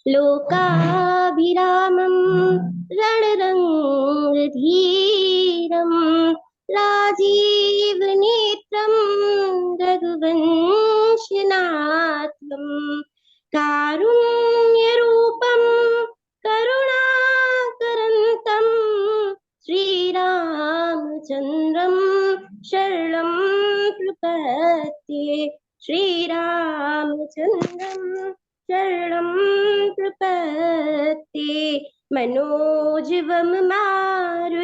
लोकाभिरामं रणरङ्गधीरं राजीवनेत्रं रघुवंशनाथं कारुण्यरूपं करुणाकरन्तं श्रीरामचन्द्रं शरणं प्रपद्ये। श्रीरामचन्द्रं शरणं प्रपद्ये। मनोजवं मारुततुल्यवेगं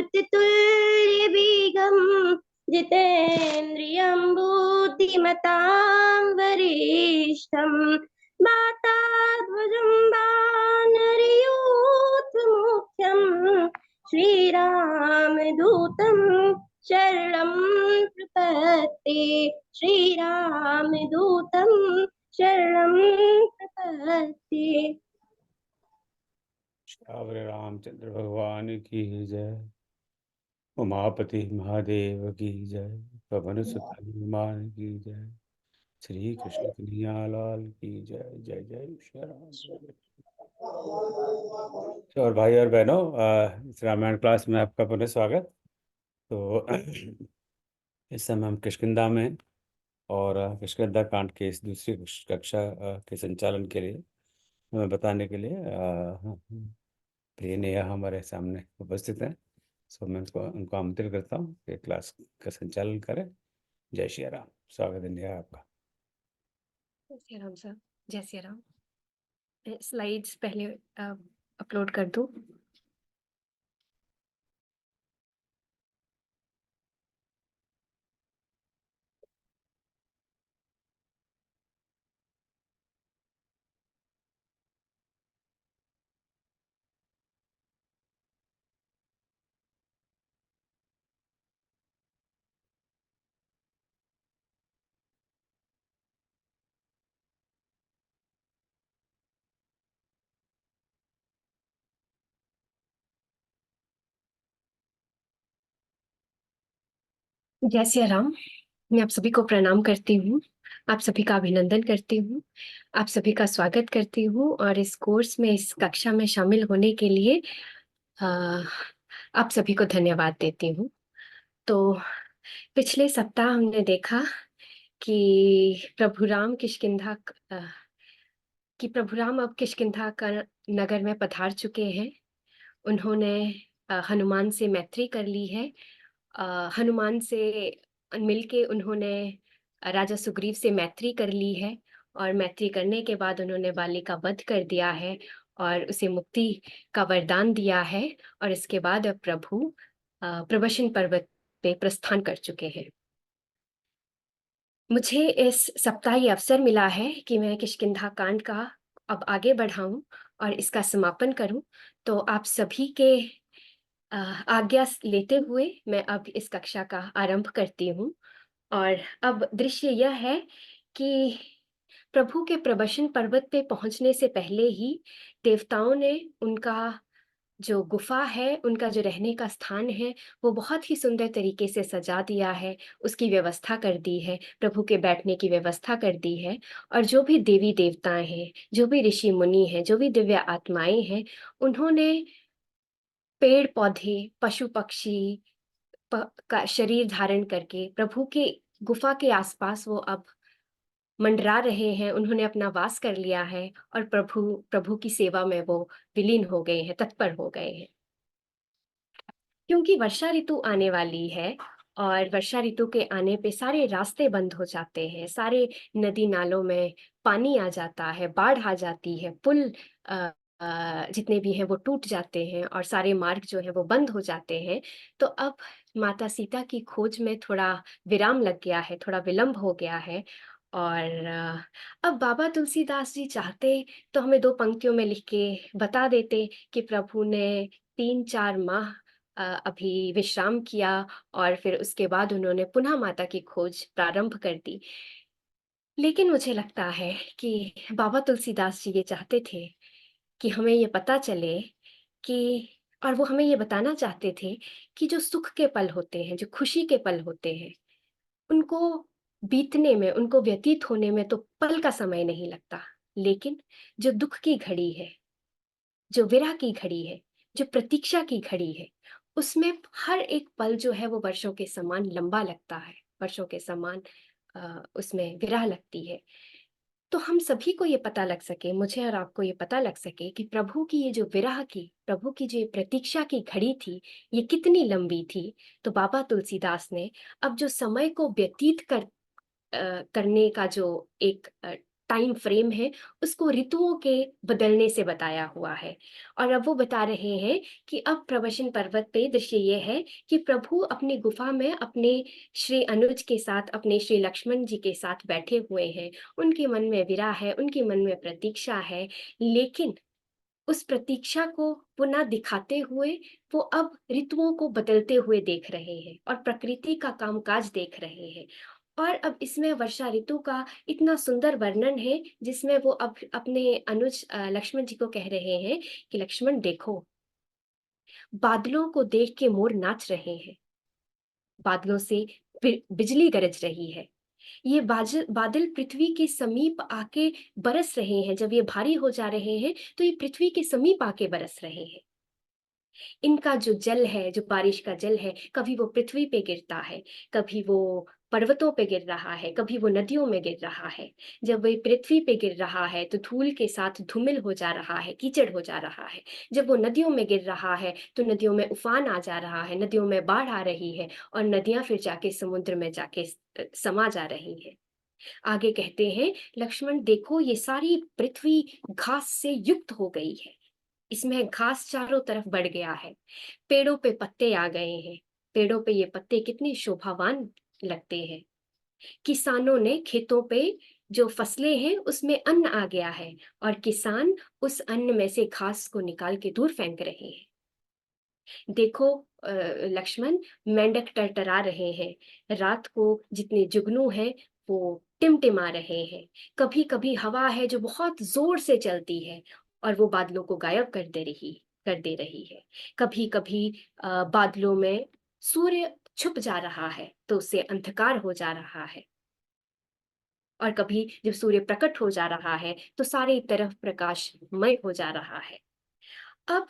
जितेन्द्रियं बुद्धिमतां वरिष्ठं वातात्मजं वानरयूथमुख्यं श्रीरामदूतं शरणं प्रपद्ये। श्रीरामदूतं शरणं प्रपद्ये। श्री रामचंद्र भगवान की जय। उमापति महादेव की जय। पवन सुत हनुमान की जय। श्री कृष्ण कन्हैया लाल की जय। जय जय श्री राम। और भाई और बहनों, इस रामायण क्लास में आपका पुनः स्वागत। तो इस समय हम किष्किंधा में हैं और किष्किंधा कांड के इस दूसरी कक्षा के संचालन के लिए हमें बताने के लिए प्रिय नेहा हमारे सामने उपस्थित हैं। सो मैं उनको आमंत्रित करता हूँ कि क्लास का संचालन करें। जय श्री राम। स्वागत है नेहा आपका। जय श्री राम सर। जय श्री राम। स्लाइड्स पहले अपलोड कर दूं। जय श्री राम। मैं आप सभी को प्रणाम करती हूँ। आप सभी का अभिनंदन करती हूँ। आप सभी का स्वागत करती हूँ और इस कोर्स में, इस कक्षा में शामिल होने के लिए आप सभी को धन्यवाद देती हूँ। तो पिछले सप्ताह हमने देखा कि प्रभु राम अब किष्किंधा का नगर में पधार चुके हैं। उन्होंने हनुमान से मैत्री कर ली है। हनुमान से मिलके उन्होंने राजा सुग्रीव से मैत्री कर ली है और मैत्री करने के बाद उन्होंने बाली का वध कर दिया है और उसे मुक्ति का वरदान दिया है। और इसके बाद अब प्रभु प्रवशन पर्वत पे प्रस्थान कर चुके हैं। मुझे इस सप्ताह ये अवसर मिला है कि मैं किष्किंधा कांड का अब आगे बढ़ाऊं और इसका समापन करूं। तो आप सभी के आज्ञा लेते हुए मैं अब इस कक्षा का आरंभ करती हूँ। और अब दृश्य यह है कि प्रभु के प्रवशन पर्वत पे पहुंचने से पहले ही देवताओं ने उनका जो गुफा है, उनका जो रहने का स्थान है, वो बहुत ही सुंदर तरीके से सजा दिया है। उसकी व्यवस्था कर दी है, प्रभु के बैठने की व्यवस्था कर दी है। और जो भी देवी देवताएं हैं, जो भी ऋषि मुनि हैं, जो भी दिव्य आत्माएं हैं, उन्होंने पेड़ पौधे, पशु पक्षी का शरीर धारण करके प्रभु के गुफा के आसपास वो अब मंडरा रहे हैं। उन्होंने अपना वास कर लिया है और प्रभु की सेवा में वो विलीन हो गए हैं, तत्पर हो गए हैं। क्योंकि वर्षा ऋतु आने वाली है और वर्षा ऋतु के आने पे सारे रास्ते बंद हो जाते हैं, सारे नदी नालों में पानी आ जाता है, बाढ़ आ जाती है, पुल जितने भी हैं वो टूट जाते हैं और सारे मार्ग जो है वो बंद हो जाते हैं। तो अब माता सीता की खोज में थोड़ा विराम लग गया है, थोड़ा विलंब हो गया है। और अब बाबा तुलसीदास जी चाहते तो हमें दो पंक्तियों में लिख के बता देते कि प्रभु ने 3-4 माह अभी विश्राम किया और फिर उसके बाद उन्होंने पुनः माता की खोज प्रारंभ कर दी। लेकिन मुझे लगता है कि बाबा तुलसीदास जी ये चाहते थे कि हमें ये पता चले कि, और वो हमें ये बताना चाहते थे कि जो सुख के पल होते हैं, जो खुशी के पल होते हैं, उनको बीतने में, उनको व्यतीत होने में तो पल का समय नहीं लगता, लेकिन जो दुख की घड़ी है, जो विरह की घड़ी है, जो प्रतीक्षा की घड़ी है, उसमें हर एक पल जो है वो वर्षों के समान लंबा लगता है, वर्षों के समान उसमें विरह लगती है। तो हम सभी को ये पता लग सके, मुझे और आपको ये पता लग सके कि प्रभु की ये जो विरह की, प्रभु की जो ये प्रतीक्षा की घड़ी थी, ये कितनी लंबी थी। तो बाबा तुलसीदास ने अब जो समय को व्यतीत करने का जो एक टाइम फ्रेम है, उसको ऋतुओं के बदलने से बताया हुआ है। और अब वो बता रहे हैं कि अब प्रवचन पर्वत पे दृश्य ये है कि प्रभु अपनी गुफा में अपने श्री अनुज के साथ, अपने श्री लक्ष्मण जी के साथ बैठे हुए हैं। उनके मन में विरह है, उनके मन में प्रतीक्षा है, लेकिन उस प्रतीक्षा को पुनः दिखाते हुए वो अब ऋतुओं को बदलते हुए देख रहे हैं और प्रकृति का कामकाज देख रहे हैं। और अब इसमें वर्षा ऋतु का इतना सुंदर वर्णन है, जिसमें वो अब अपने अनुज लक्ष्मण जी को कह रहे हैं कि लक्ष्मण देखो, बादलों को देख के मोर नाच रहे हैं, बादलों से बिजली गरज रही है। ये बादल पृथ्वी के समीप आके बरस रहे हैं। जब ये भारी हो जा रहे हैं तो ये पृथ्वी के समीप आके बरस रहे हैं। इनका जो जल है, जो बारिश का जल है, कभी वो पृथ्वी पे गिरता है, कभी वो पर्वतों पे गिर रहा है, कभी वो नदियों में गिर रहा है। जब वो पृथ्वी पे गिर रहा है तो धूल के साथ धूमिल हो जा रहा है, कीचड़ हो जा रहा है। जब वो नदियों में गिर रहा है तो नदियों में उफान आ जा रहा है, नदियों में बाढ़ आ रही है और नदियां फिर जाके समुद्र में जाके समा जा रही है। आगे कहते हैं, लक्ष्मण देखो, ये सारी पृथ्वी घास से युक्त हो गई है। इसमें घास चारों तरफ बढ़ गया है, पेड़ों पे पत्ते आ गए हैं। पेड़ों पे ये पत्ते कितने शोभावान लगते हैं। किसानों ने खेतों पे जो फसलें हैं उसमें अन्न आ गया है और किसान उस अन्न में से घास को निकाल के दूर फेंक रहे हैं। देखो लक्ष्मण, मेंढक टरटरा रहे हैं। रात को जितने जुगनू हैं वो टिमटिमा रहे हैं। कभी कभी हवा है जो बहुत जोर से चलती है और वो बादलों को गायब कर दे रही है। कभी कभी बादलों में सूर्य छुप जा रहा है तो उससे अंधकार हो जा रहा है। और कभी जब सूर्य प्रकट हो जा रहा है तो सारी तरफ प्रकाशमय हो जा रहा है। अब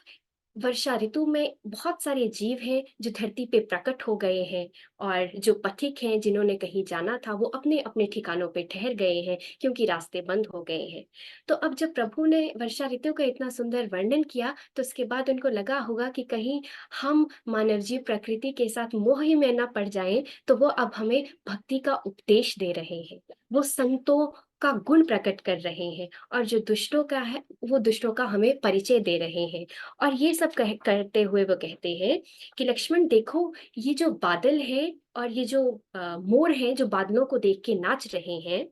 वर्षा ऋतु में बहुत सारे जीव हैं जो धरती पे प्रकट हो गए हैं और जो पथिक हैं जिन्होंने कहीं जाना था वो अपने अपने ठिकानों पे ठहर गए हैं क्योंकि रास्ते बंद हो गए हैं। तो अब जब प्रभु ने वर्षा ऋतु का इतना सुंदर वर्णन किया तो उसके बाद उनको लगा होगा कि कहीं हम मानव जीव प्रकृति के साथ मोह ही में न पड़ जाएं, तो वो अब हमें भक्ति का उपदेश दे रहे हैं। वो संतों का गुण प्रकट कर रहे हैं और जो दुष्टों का है वो दुष्टों का हमें परिचय दे रहे हैं। और ये सब करते हुए वो कहते हैं कि लक्ष्मण देखो, ये जो बादल है और ये जो मोर हैं जो बादलों को देख के नाच रहे हैं,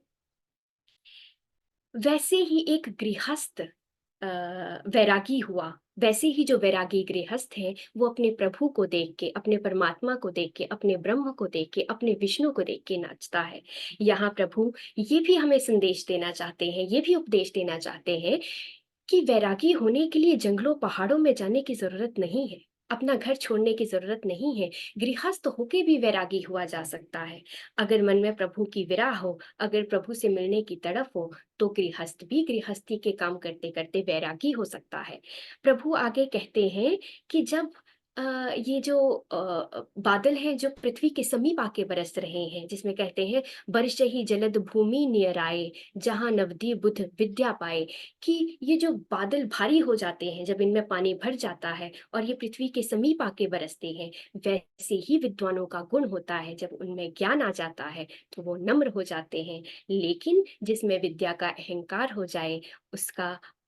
वैसे ही एक गृहस्थ वैरागी हुआ। वैसे ही जो वैरागी गृहस्थ है वो अपने प्रभु को देख के, अपने परमात्मा को देख के, अपने ब्रह्म को देख के, अपने विष्णु को देख के नाचता है। यहाँ प्रभु ये भी हमें संदेश देना चाहते हैं, ये भी उपदेश देना चाहते हैं कि वैरागी होने के लिए जंगलों पहाड़ों में जाने की जरूरत नहीं है, अपना घर छोड़ने की जरूरत नहीं है। गृहस्थ होके भी वैरागी हुआ जा सकता है। अगर मन में प्रभु की विरह हो, अगर प्रभु से मिलने की तड़फ हो, तो गृहस्थ भी गृहस्थी के काम करते करते वैरागी हो सकता है। प्रभु आगे कहते हैं कि जब ये जो बादल हैं जो पृथ्वी के समीप आके बरस रहे हैं, जिसमें कहते हैं वर्ष ही जलद भूमि नियर आए, जहाँ नवदी बुध विद्या पाए, कि ये जो बादल भारी हो जाते हैं जब इनमें पानी भर जाता है और ये पृथ्वी के समीप आके बरसते हैं, वैसे ही विद्वानों का गुण होता है। जब उनमें ज्ञान आ जाता है तो वो नम्र हो जाते हैं, लेकिन जिसमें विद्या का अहंकार हो जाए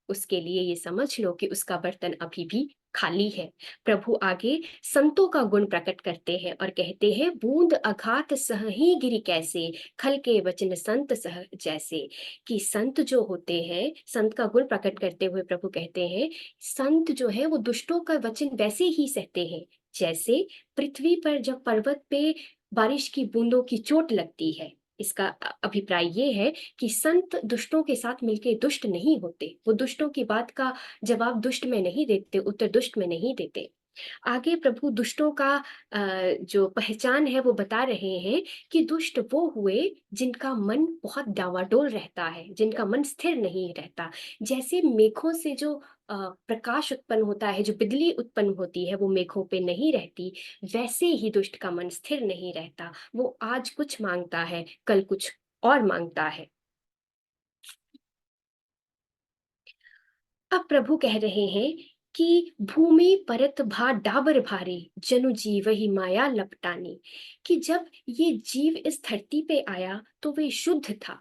उसके लिए ये समझ लो कि उसका बर्तन अभी भी खाली है। प्रभु आगे संतों का गुण प्रकट करते हैं और कहते हैं, बूंद अघात सहही गिरि कैसे, खल के वचन संत सह जैसे। कि संत जो होते हैं, संत का गुण प्रकट करते हुए प्रभु कहते हैं, संत जो है वो दुष्टों का वचन वैसे ही सहते हैं जैसे पृथ्वी पर जब पर्वत पे बारिश की बूंदों की चोट लगती है। इसका अभिप्राय ये है कि संत दुष्टों के साथ मिलके दुष्ट नहीं होते, वो दुष्टों की बात का जवाब दुष्ट में नहीं देते, उत्तर दुष्ट में नहीं देते। आगे प्रभु दुष्टों का जो पहचान है वो बता रहे हैं कि दुष्ट वो हुए जिनका मन बहुत डावाडोल रहता है, जिनका मन स्थिर नहीं रहता। जैसे मेघों से जो प्रकाश उत्पन्न होता है, जो बिजली उत्पन्न होती है वो मेघों पे नहीं रहती, वैसे ही दुष्ट का मन स्थिर नहीं रहता। वो आज कुछ मांगता है, कल कुछ और मांगता है। अब प्रभु कह रहे हैं कि भूमि परत भा डाबर भारी, जनु जीव ही माया लपटानी। कि जब ये जीव इस धरती पे आया तो वे शुद्ध था,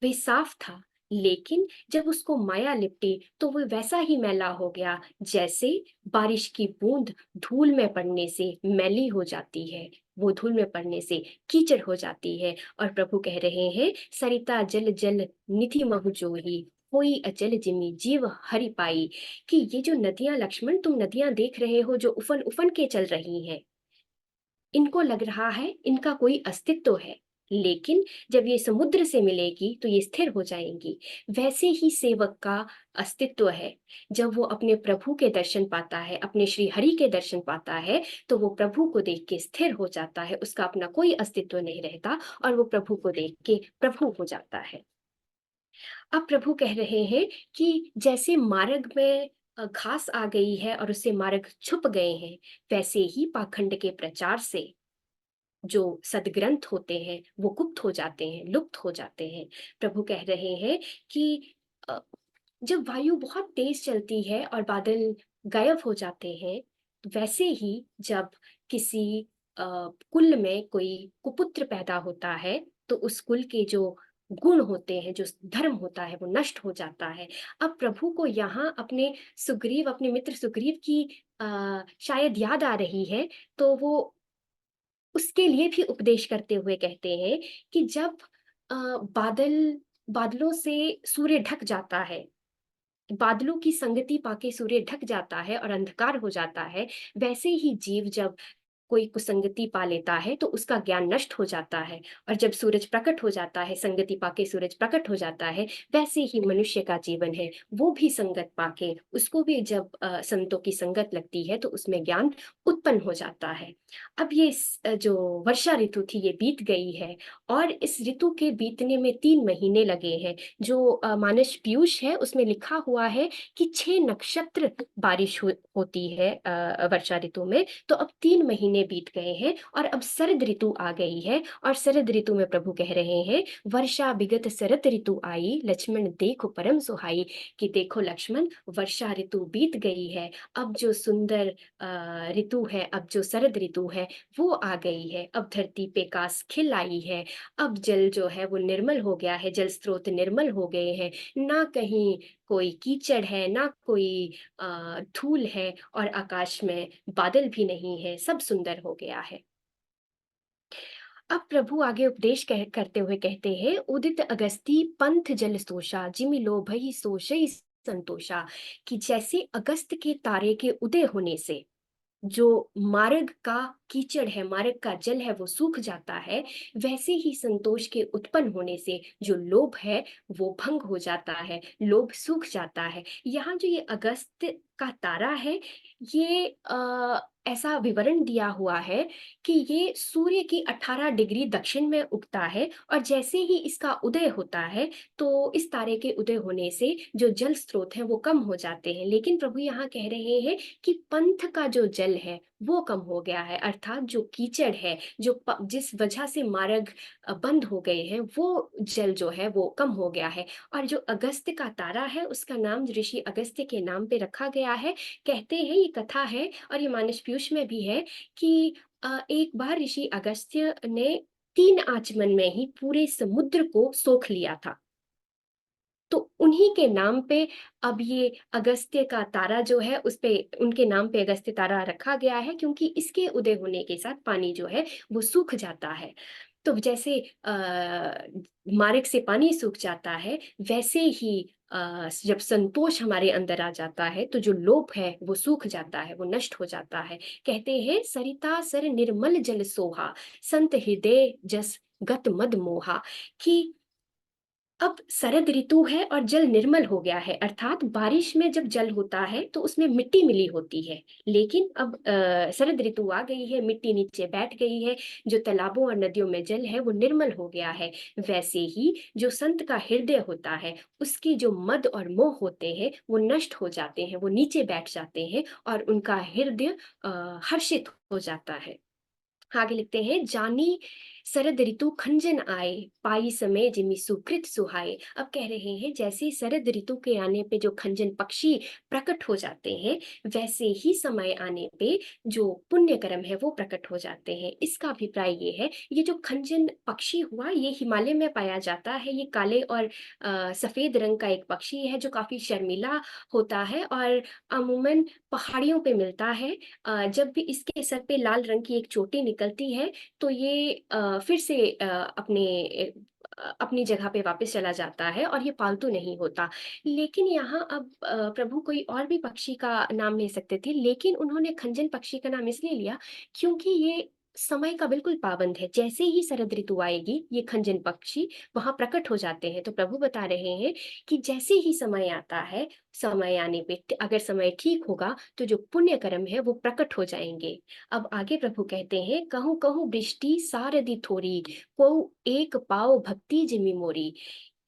वे साफ था, लेकिन जब उसको माया लिपटी तो वो वैसा ही मैला हो गया जैसे बारिश की बूंद धूल में पड़ने से मैली हो जाती है, वो धूल में पड़ने से कीचड़ हो जाती है। और प्रभु कह रहे हैं, सरिता जल जल निधि महु जोही, कोई अचल जिमी जीव हरि पाई। कि ये जो नदियां, लक्ष्मण तुम नदियां देख रहे हो जो उफन उफन के चल रही हैं, इनको लग रहा है इनका कोई अस्तित्व है, लेकिन जब ये समुद्र से मिलेगी तो ये स्थिर हो जाएंगी। वैसे ही सेवक का अस्तित्व है। जब वो अपने प्रभु के दर्शन पाता है, अपने श्री हरि के दर्शन पाता है, तो वो प्रभु को देख के स्थिर हो जाता है, उसका अपना कोई अस्तित्व नहीं रहता और वो प्रभु को देख के प्रभु हो जाता है। अब प्रभु कह रहे हैं कि जैसे मार्ग में घास आ गई है और उससे मार्ग छुप गए हैं, वैसे ही पाखंड के प्रचार से जो सदग्रंथ होते हैं वो गुप्त हो जाते हैं, लुप्त हो जाते हैं। प्रभु कह रहे हैं कि अ, जब वायु बहुत तेज चलती है और बादल गायब हो जाते हैं, वैसे ही जब किसी कुल में कोई कुपुत्र पैदा होता है तो उस कुल के जो गुण होते हैं, जो धर्म होता है, वो नष्ट हो जाता है। अब प्रभु को यहाँ अपने सुग्रीव, अपने मित्र सुग्रीव की शायद याद आ रही है, तो वो उसके लिए भी उपदेश करते हुए कहते हैं कि जब बादलों से सूर्य ढक जाता है, बादलों की संगति पाके सूर्य ढक जाता है और अंधकार हो जाता है, वैसे ही जीव जब कोई कुसंगति पा लेता है तो उसका ज्ञान नष्ट हो जाता है। और जब सूरज प्रकट हो जाता है, संगति पाके सूरज प्रकट हो जाता है, वैसे ही मनुष्य का जीवन है, वो भी संगत पाके, उसको भी जब संतों की संगत लगती है तो उसमें ज्ञान उत्पन्न हो जाता है। अब ये जो वर्षा ऋतु थी ये बीत गई है और इस ऋतु के बीतने में 3 महीने लगे हैं। जो मानस पीयूष है उसमें लिखा हुआ है कि 6 नक्षत्र बारिश होती है वर्षा ऋतु में। तो अब 3 महीने बीत गए हैं और अब शरद ऋतु आ गई है और शरद ऋतु में प्रभु कह रहे हैं, वर्षा विगत शरद ऋतु आई, लक्ष्मण देखो परम सुहाई। कि देखो लक्ष्मण, वर्षा ऋतु बीत गई है, अब जो सुंदर ऋतु है, अब जो शरद ऋतु है वो आ गई है। अब धरती पे कास खिल आई है, अब जल जो है वो निर्मल हो गया है, जल स्रोत निर्मल हो गए हैं, ना कहीं कोई कीचड़ है, ना कोई धूल है और आकाश में बादल भी नहीं है, सब सुंदर हो गया है। अब प्रभु आगे उपदेश करते हुए कहते हैं, उदित अगस्ती पंथ जल सोशा, जिमि लोभई सोशई संतोषा। कि जैसे अगस्त के तारे के उदय होने से जो मार्ग का कीचड़ है, मार्ग का जल है वो सूख जाता है, वैसे ही संतोष के उत्पन्न होने से जो लोभ है वो भंग हो जाता है, लोभ सूख जाता है। यहाँ जो ये अगस्त का तारा है, ये ऐसा विवरण दिया हुआ है कि ये सूर्य की 18 डिग्री दक्षिण में उगता है और जैसे ही इसका उदय होता है तो इस तारे के उदय होने से जो जल स्रोत हैं वो कम हो जाते हैं। लेकिन प्रभु यहाँ कह रहे हैं कि पंथ का जो जल है वो कम हो गया है, अर्थात जो कीचड़ है, जो जिस वजह से मार्ग बंद हो गए हैं, वो जल जो है वो कम हो गया है। और जो अगस्त्य का तारा है उसका नाम ऋषि अगस्त्य के नाम पे रखा गया है। कहते हैं, ये कथा है और ये मानस पीयूष में भी है कि एक बार ऋषि अगस्त्य ने 3 आचमन में ही पूरे समुद्र को सोख लिया था। तो उन्हीं के नाम पे अब ये अगस्त्य का तारा जो है उस पे, उनके नाम पे अगस्त्य तारा रखा गया है, क्योंकि इसके उदय होने के साथ पानी जो है वो सूख जाता है। तो जैसे मार्ग से पानी सूख जाता है, वैसे ही जब संतोष हमारे अंदर आ जाता है तो जो लोभ है वो सूख जाता है, वो नष्ट हो जाता है। कहते हैं, सरिता सर निर्मल जल सोहा, संत हृदय जस गत मद मोहा। कि अब शरद ऋतु है और जल निर्मल हो गया है, अर्थात बारिश में जब जल होता है तो उसमें मिट्टी मिली होती है। लेकिन अब शरद ऋतु आ गई है, मिट्टी नीचे बैठ गई है, जो तालाबों और नदियों में जल है वो निर्मल हो गया है। वैसे ही जो संत का हृदय होता है, उसकी जो मद और मोह होते हैं वो नष्ट हो जाते हैं, वो नीचे बैठ जाते हैं और उनका हृदय हर्षित हो जाता है। आगे लिखते हैं, जानी शरद ऋतु खंजन आए, पाई समय जिमि सुकृत सुहाए। अब कह रहे हैं जैसे शरद ऋतु के आने पे जो खंजन पक्षी प्रकट हो जाते हैं, वैसे ही समय आने पे जो पुण्य कर्म है वो प्रकट हो जाते हैं। इसका अभिप्राय ये है, ये जो खंजन पक्षी हुआ ये हिमालय में पाया जाता है। ये काले और सफेद रंग का एक पक्षी है जो काफी शर्मीला होता है और अमूमन पहाड़ियों पे मिलता है। जब भी इसके सर पे लाल रंग की एक चोटी निकलती है तो ये फिर से अपनी जगह पे वापस चला जाता है और ये पालतू नहीं होता। लेकिन यहाँ अब प्रभु कोई और भी पक्षी का नाम ले सकते थे, लेकिन उन्होंने खंजन पक्षी का नाम इसलिए लिया क्योंकि ये समय का बिल्कुल पाबंद है। जैसे ही शरद ऋतु आएगी ये खंजन पक्षी वहां प्रकट हो जाते हैं। तो प्रभु बता रहे हैं कि जैसे ही समय आता है, समय आने पे अगर समय ठीक होगा तो जो पुण्य कर्म है वो प्रकट हो जाएंगे। अब आगे प्रभु कहते हैं, कहूँ कहूँ दृष्टि सारदी थोरी, को एक पाव भक्ति जिमि मोरी।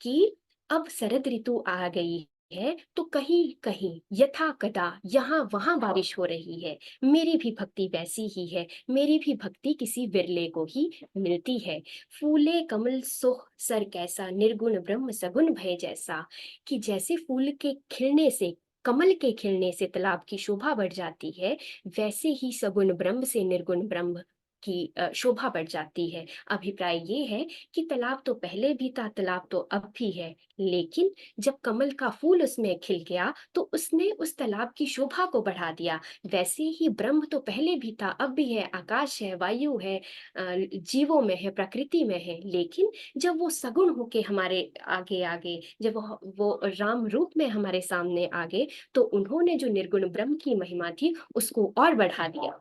कि अब शरद ऋतु आ गई है तो कहीं कहीं यथा कदा यहाँ वहां बारिश हो रही है। मेरी भी भक्ति वैसी ही है, मेरी भी भक्ति किसी विरले को ही मिलती है। फूले कमल सोह सर कैसा, निर्गुण ब्रह्म सगुण भय जैसा। कि जैसे फूल के खिलने से, कमल के खिलने से तालाब की शोभा बढ़ जाती है, वैसे ही सगुण ब्रह्म से निर्गुण ब्रह्म की शोभा बढ़ जाती है। अभिप्राय ये है कि तालाब तो पहले भी था, तालाब तो अब भी है, लेकिन जब कमल का फूल उसमें खिल गया तो उसने उस तालाब की शोभा को बढ़ा दिया। वैसे ही ब्रह्म तो पहले भी था, अब भी है, आकाश है, वायु है, जीवों में है, प्रकृति में है। लेकिन जब वो सगुण होके हमारे आगे आगे, जब वो राम रूप में हमारे सामने आ गए, तो उन्होंने जो निर्गुण ब्रह्म की महिमा थी उसको और बढ़ा दिया।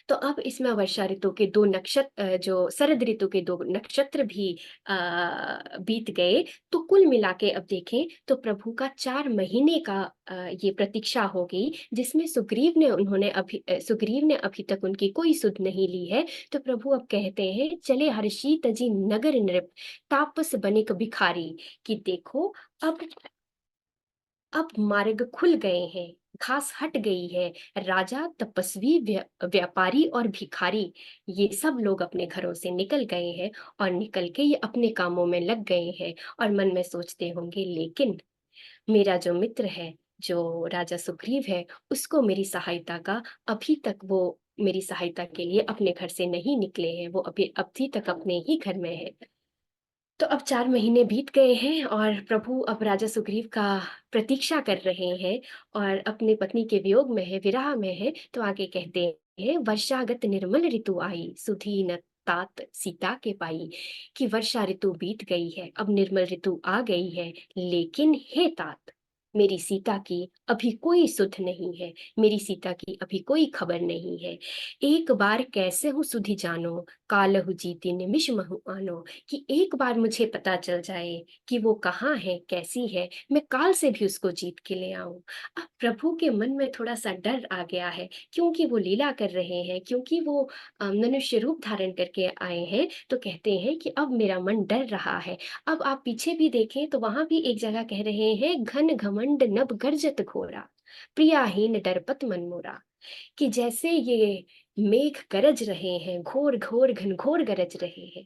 तो अब इसमें वर्षा ऋतु के दो नक्षत्र, जो शरद ऋतु के दो नक्षत्र भी बीत गए। तो कुल मिला के अब देखें तो प्रभु का 4 महीने का ये प्रतीक्षा हो गई, जिसमें सुग्रीव ने अभी तक उनकी कोई सुध नहीं ली है। तो प्रभु अब कहते हैं, चले हर्षी तजी नगर नृप, तापस बनिक भिखारी। कि देखो अब मार्ग खुल गए हैं, घास हट गई है। राजा, तपस्वी, व्यापारी और भिखारी, ये सब लोग अपने घरों से निकल गए हैं और निकल के ये अपने कामों में लग गए हैं। और मन में सोचते होंगे, लेकिन मेरा जो मित्र है, जो राजा सुग्रीव है, उसको मेरी सहायता का अभी तक वो मेरी सहायता के लिए अपने घर से नहीं निकले हैं, वो अभी तक अपने ही घर में है। तो अब 4 महीने बीत गए हैं और प्रभु अब राजा सुग्रीव का प्रतीक्षा कर रहे हैं और अपने पत्नी के वियोग में है, विरह में है। तो आगे कहते हैं, वर्षागत निर्मल ऋतु आई, सुधी न तात सीता के पाई। कि वर्षा ऋतु बीत गई है, अब निर्मल ऋतु आ गई है, लेकिन हे तात, मेरी सीता की अभी कोई सुध नहीं है, मेरी सीता की अभी कोई खबर नहीं है। एक बार कैसे हूँ सुधि जानो, कालहु जीती निमिष महु आनो। कि एक बार मुझे पता चल जाए कि वो कहाँ है, कैसी है, मैं काल से भी उसको जीत के ले आऊं। अब प्रभु के मन में थोड़ा सा डर आ गया है, क्योंकि वो लीला कर रहे हैं, क्योंकि वो मनुष्य रूप धारण करके आए हैं। तो कहते हैं कि अब मेरा मन डर रहा है। अब आप पीछे भी देखें तो वहां भी एक जगह कह रहे हैं, घन घमंड नभ गर्जत घोरा, प्रियाहीन डरपत मन मोरा। कि जैसे ये मेघ गरज रहे हैं, घोर घोर घनघोर गरज रहे हैं,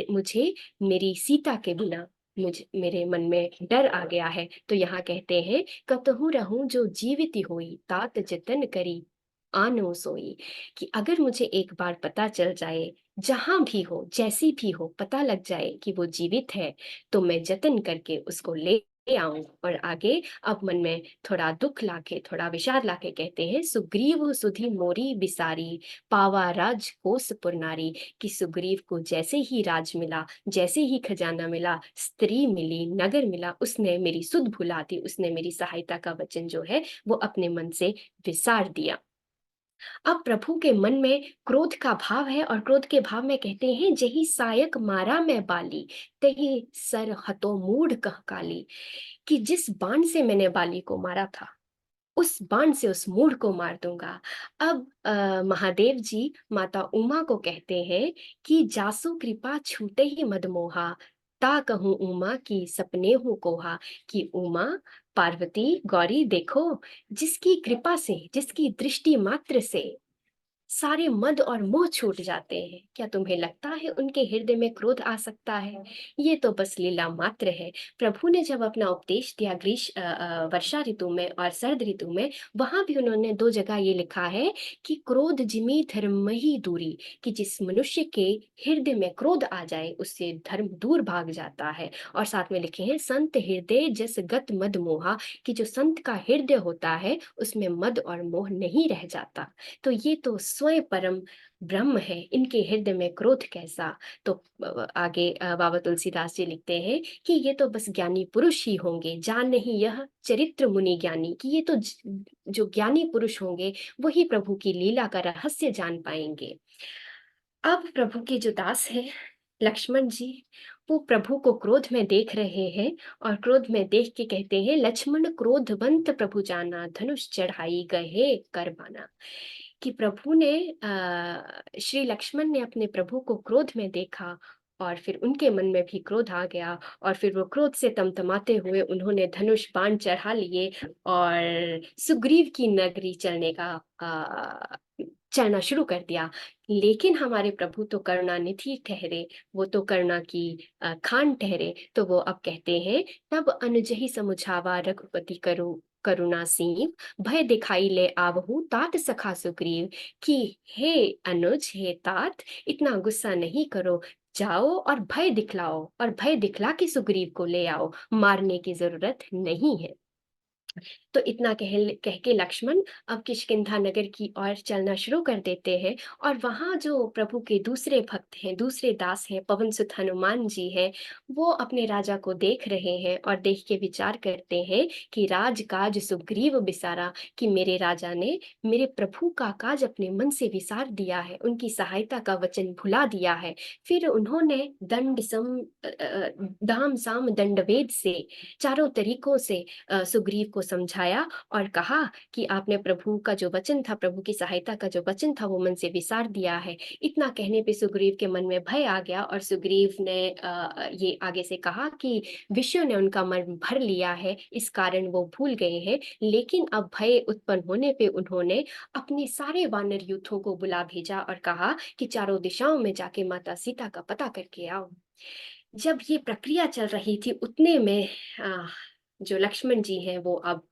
मुझे मेरी सीता के बिना मेरे मन में डर आ गया है। तो यहाँ कहते हैं, कतहु रहूं जो जीवित होई, तात जतन करी आनो सोई। कि अगर मुझे एक बार पता चल जाए, जहां भी हो, जैसी भी हो, पता लग जाए कि वो जीवित है, तो मैं जतन करके उसको ले आऊं। और आगे अब मन में थोड़ा दुख लाके, थोड़ा विषाद लाके कहते हैं, सुग्रीव सुधि मोरी बिसारी, पावा राज कोस पुरनारी। कि सुग्रीव को जैसे ही राज मिला, जैसे ही खजाना मिला, स्त्री मिली, नगर मिला, उसने मेरी सुध भुला दी, उसने मेरी सहायता का वचन जो है वो अपने मन से विसार दिया। अब प्रभु के मन में क्रोध का भाव है और क्रोध के भाव में कहते हैं, जही सायक मारा मैं बाली, तही सर हतो मूढ़ कह काली। कि जिस बाण से मैंने बाली को मारा था, उस बाण से उस मूढ़ को मार दूंगा। अब महादेव जी माता उमा को कहते हैं कि जासु कृपा छूटे ही मदमोहा, ता कहूँ उमा की सपने हूँ कोहा। कि उमा, पार्वती, गौरी देखो, जिसकी कृपा से, जिसकी दृष्टि मात्र से सारे मद और मोह छूट जाते हैं, क्या तुम्हें लगता है उनके हृदय में क्रोध आ सकता है? ये तो बस लीला मात्र है। प्रभु ने जब अपना उपदेश दिया वर्षा ऋतु में और शरद ऋतु में, वहां भी उन्होंने 2 जगह ये लिखा है कि क्रोध जिमि धर्म ही दूरी। कि जिस मनुष्य के हृदय में क्रोध आ जाए, उससे धर्म दूर भाग जाता है। और साथ में लिखे हैं, संत हृदय जस गत मद मोहा। कि जो संत का हृदय होता है, उसमें मद और मोह नहीं रह जाता। तो ये तो स्वयं परम ब्रह्म है, इनके हृदय में क्रोध कैसा। तो आगे बाबा तुलसीदास जी लिखते हैं कि ये तो बस ज्ञानी पुरुष ही होंगे, जान नहीं यह चरित्र मुनि ज्ञानी। कि ये तो जो ज्ञानी पुरुष होंगे, वही प्रभु की लीला का रहस्य जान पाएंगे। अब प्रभु के जो दास है लक्ष्मण जी, वो प्रभु को क्रोध में देख रहे हैं और क्रोध में देख के कहते हैं, लक्ष्मण क्रोधवंत प्रभु जाना, धनुष चढ़ाई गए कर बाना। कि प्रभु ने श्री लक्ष्मण ने अपने प्रभु को क्रोध में देखा और फिर उनके मन में भी क्रोध आ गया और फिर वो क्रोध से तमतमाते हुए उन्होंने धनुष बाण चढ़ा लिए और सुग्रीव की नगरी चलना शुरू कर दिया। लेकिन हमारे प्रभु तो करुणानिधि ठहरे, वो तो करुणा की खान ठहरे। तो वो अब कहते हैं, तब अनुजहि समुझावा रघुपति करुणा सीम, भय दिखाई ले आवहु तात सखा सुग्रीव। कि हे अनुज, हे तात, इतना गुस्सा नहीं करो, जाओ और भय दिखलाओ और भय दिखला के सुग्रीव को ले आओ, मारने की जरूरत नहीं है। तो इतना कह के लक्ष्मण अब किष्किंधा नगर की ओर चलना शुरू कर देते हैं। और वहां जो प्रभु के दूसरे भक्त हैं, दूसरे दास हैं, पवन सुत हनुमान जी हैं, वो अपने राजा को देख रहे हैं और देख के विचार करते हैं कि राजकाज सुग्रीव बिसारा। कि मेरे राजा ने मेरे प्रभु का काज अपने मन से विसार दिया है, उनकी सहायता का वचन भुला दिया है। फिर उन्होंने दाम साम दंडभेद से, चारों तरीकों से सुग्रीव को समझाया और कहा कि आपने प्रभु का जो वचन था, प्रभु की सहायता का जो वचन था, वो मन से विसार दिया है। इतना कहने पे सुग्रीव के मन में भय आ गया और सुग्रीव ने ये आगे से कहा कि विष्णु ने उनका मन भर लिया है, इस कारण वो भूल गए हैं। लेकिन अब भय उत्पन्न होने पे उन्होंने अपने सारे वानर यूथों को बुला भेजा और कहा कि चारों दिशाओं में जाके माता सीता का पता करके आओ। जब ये प्रक्रिया चल रही थी, उतने में जो लक्ष्मण जी हैं वो अब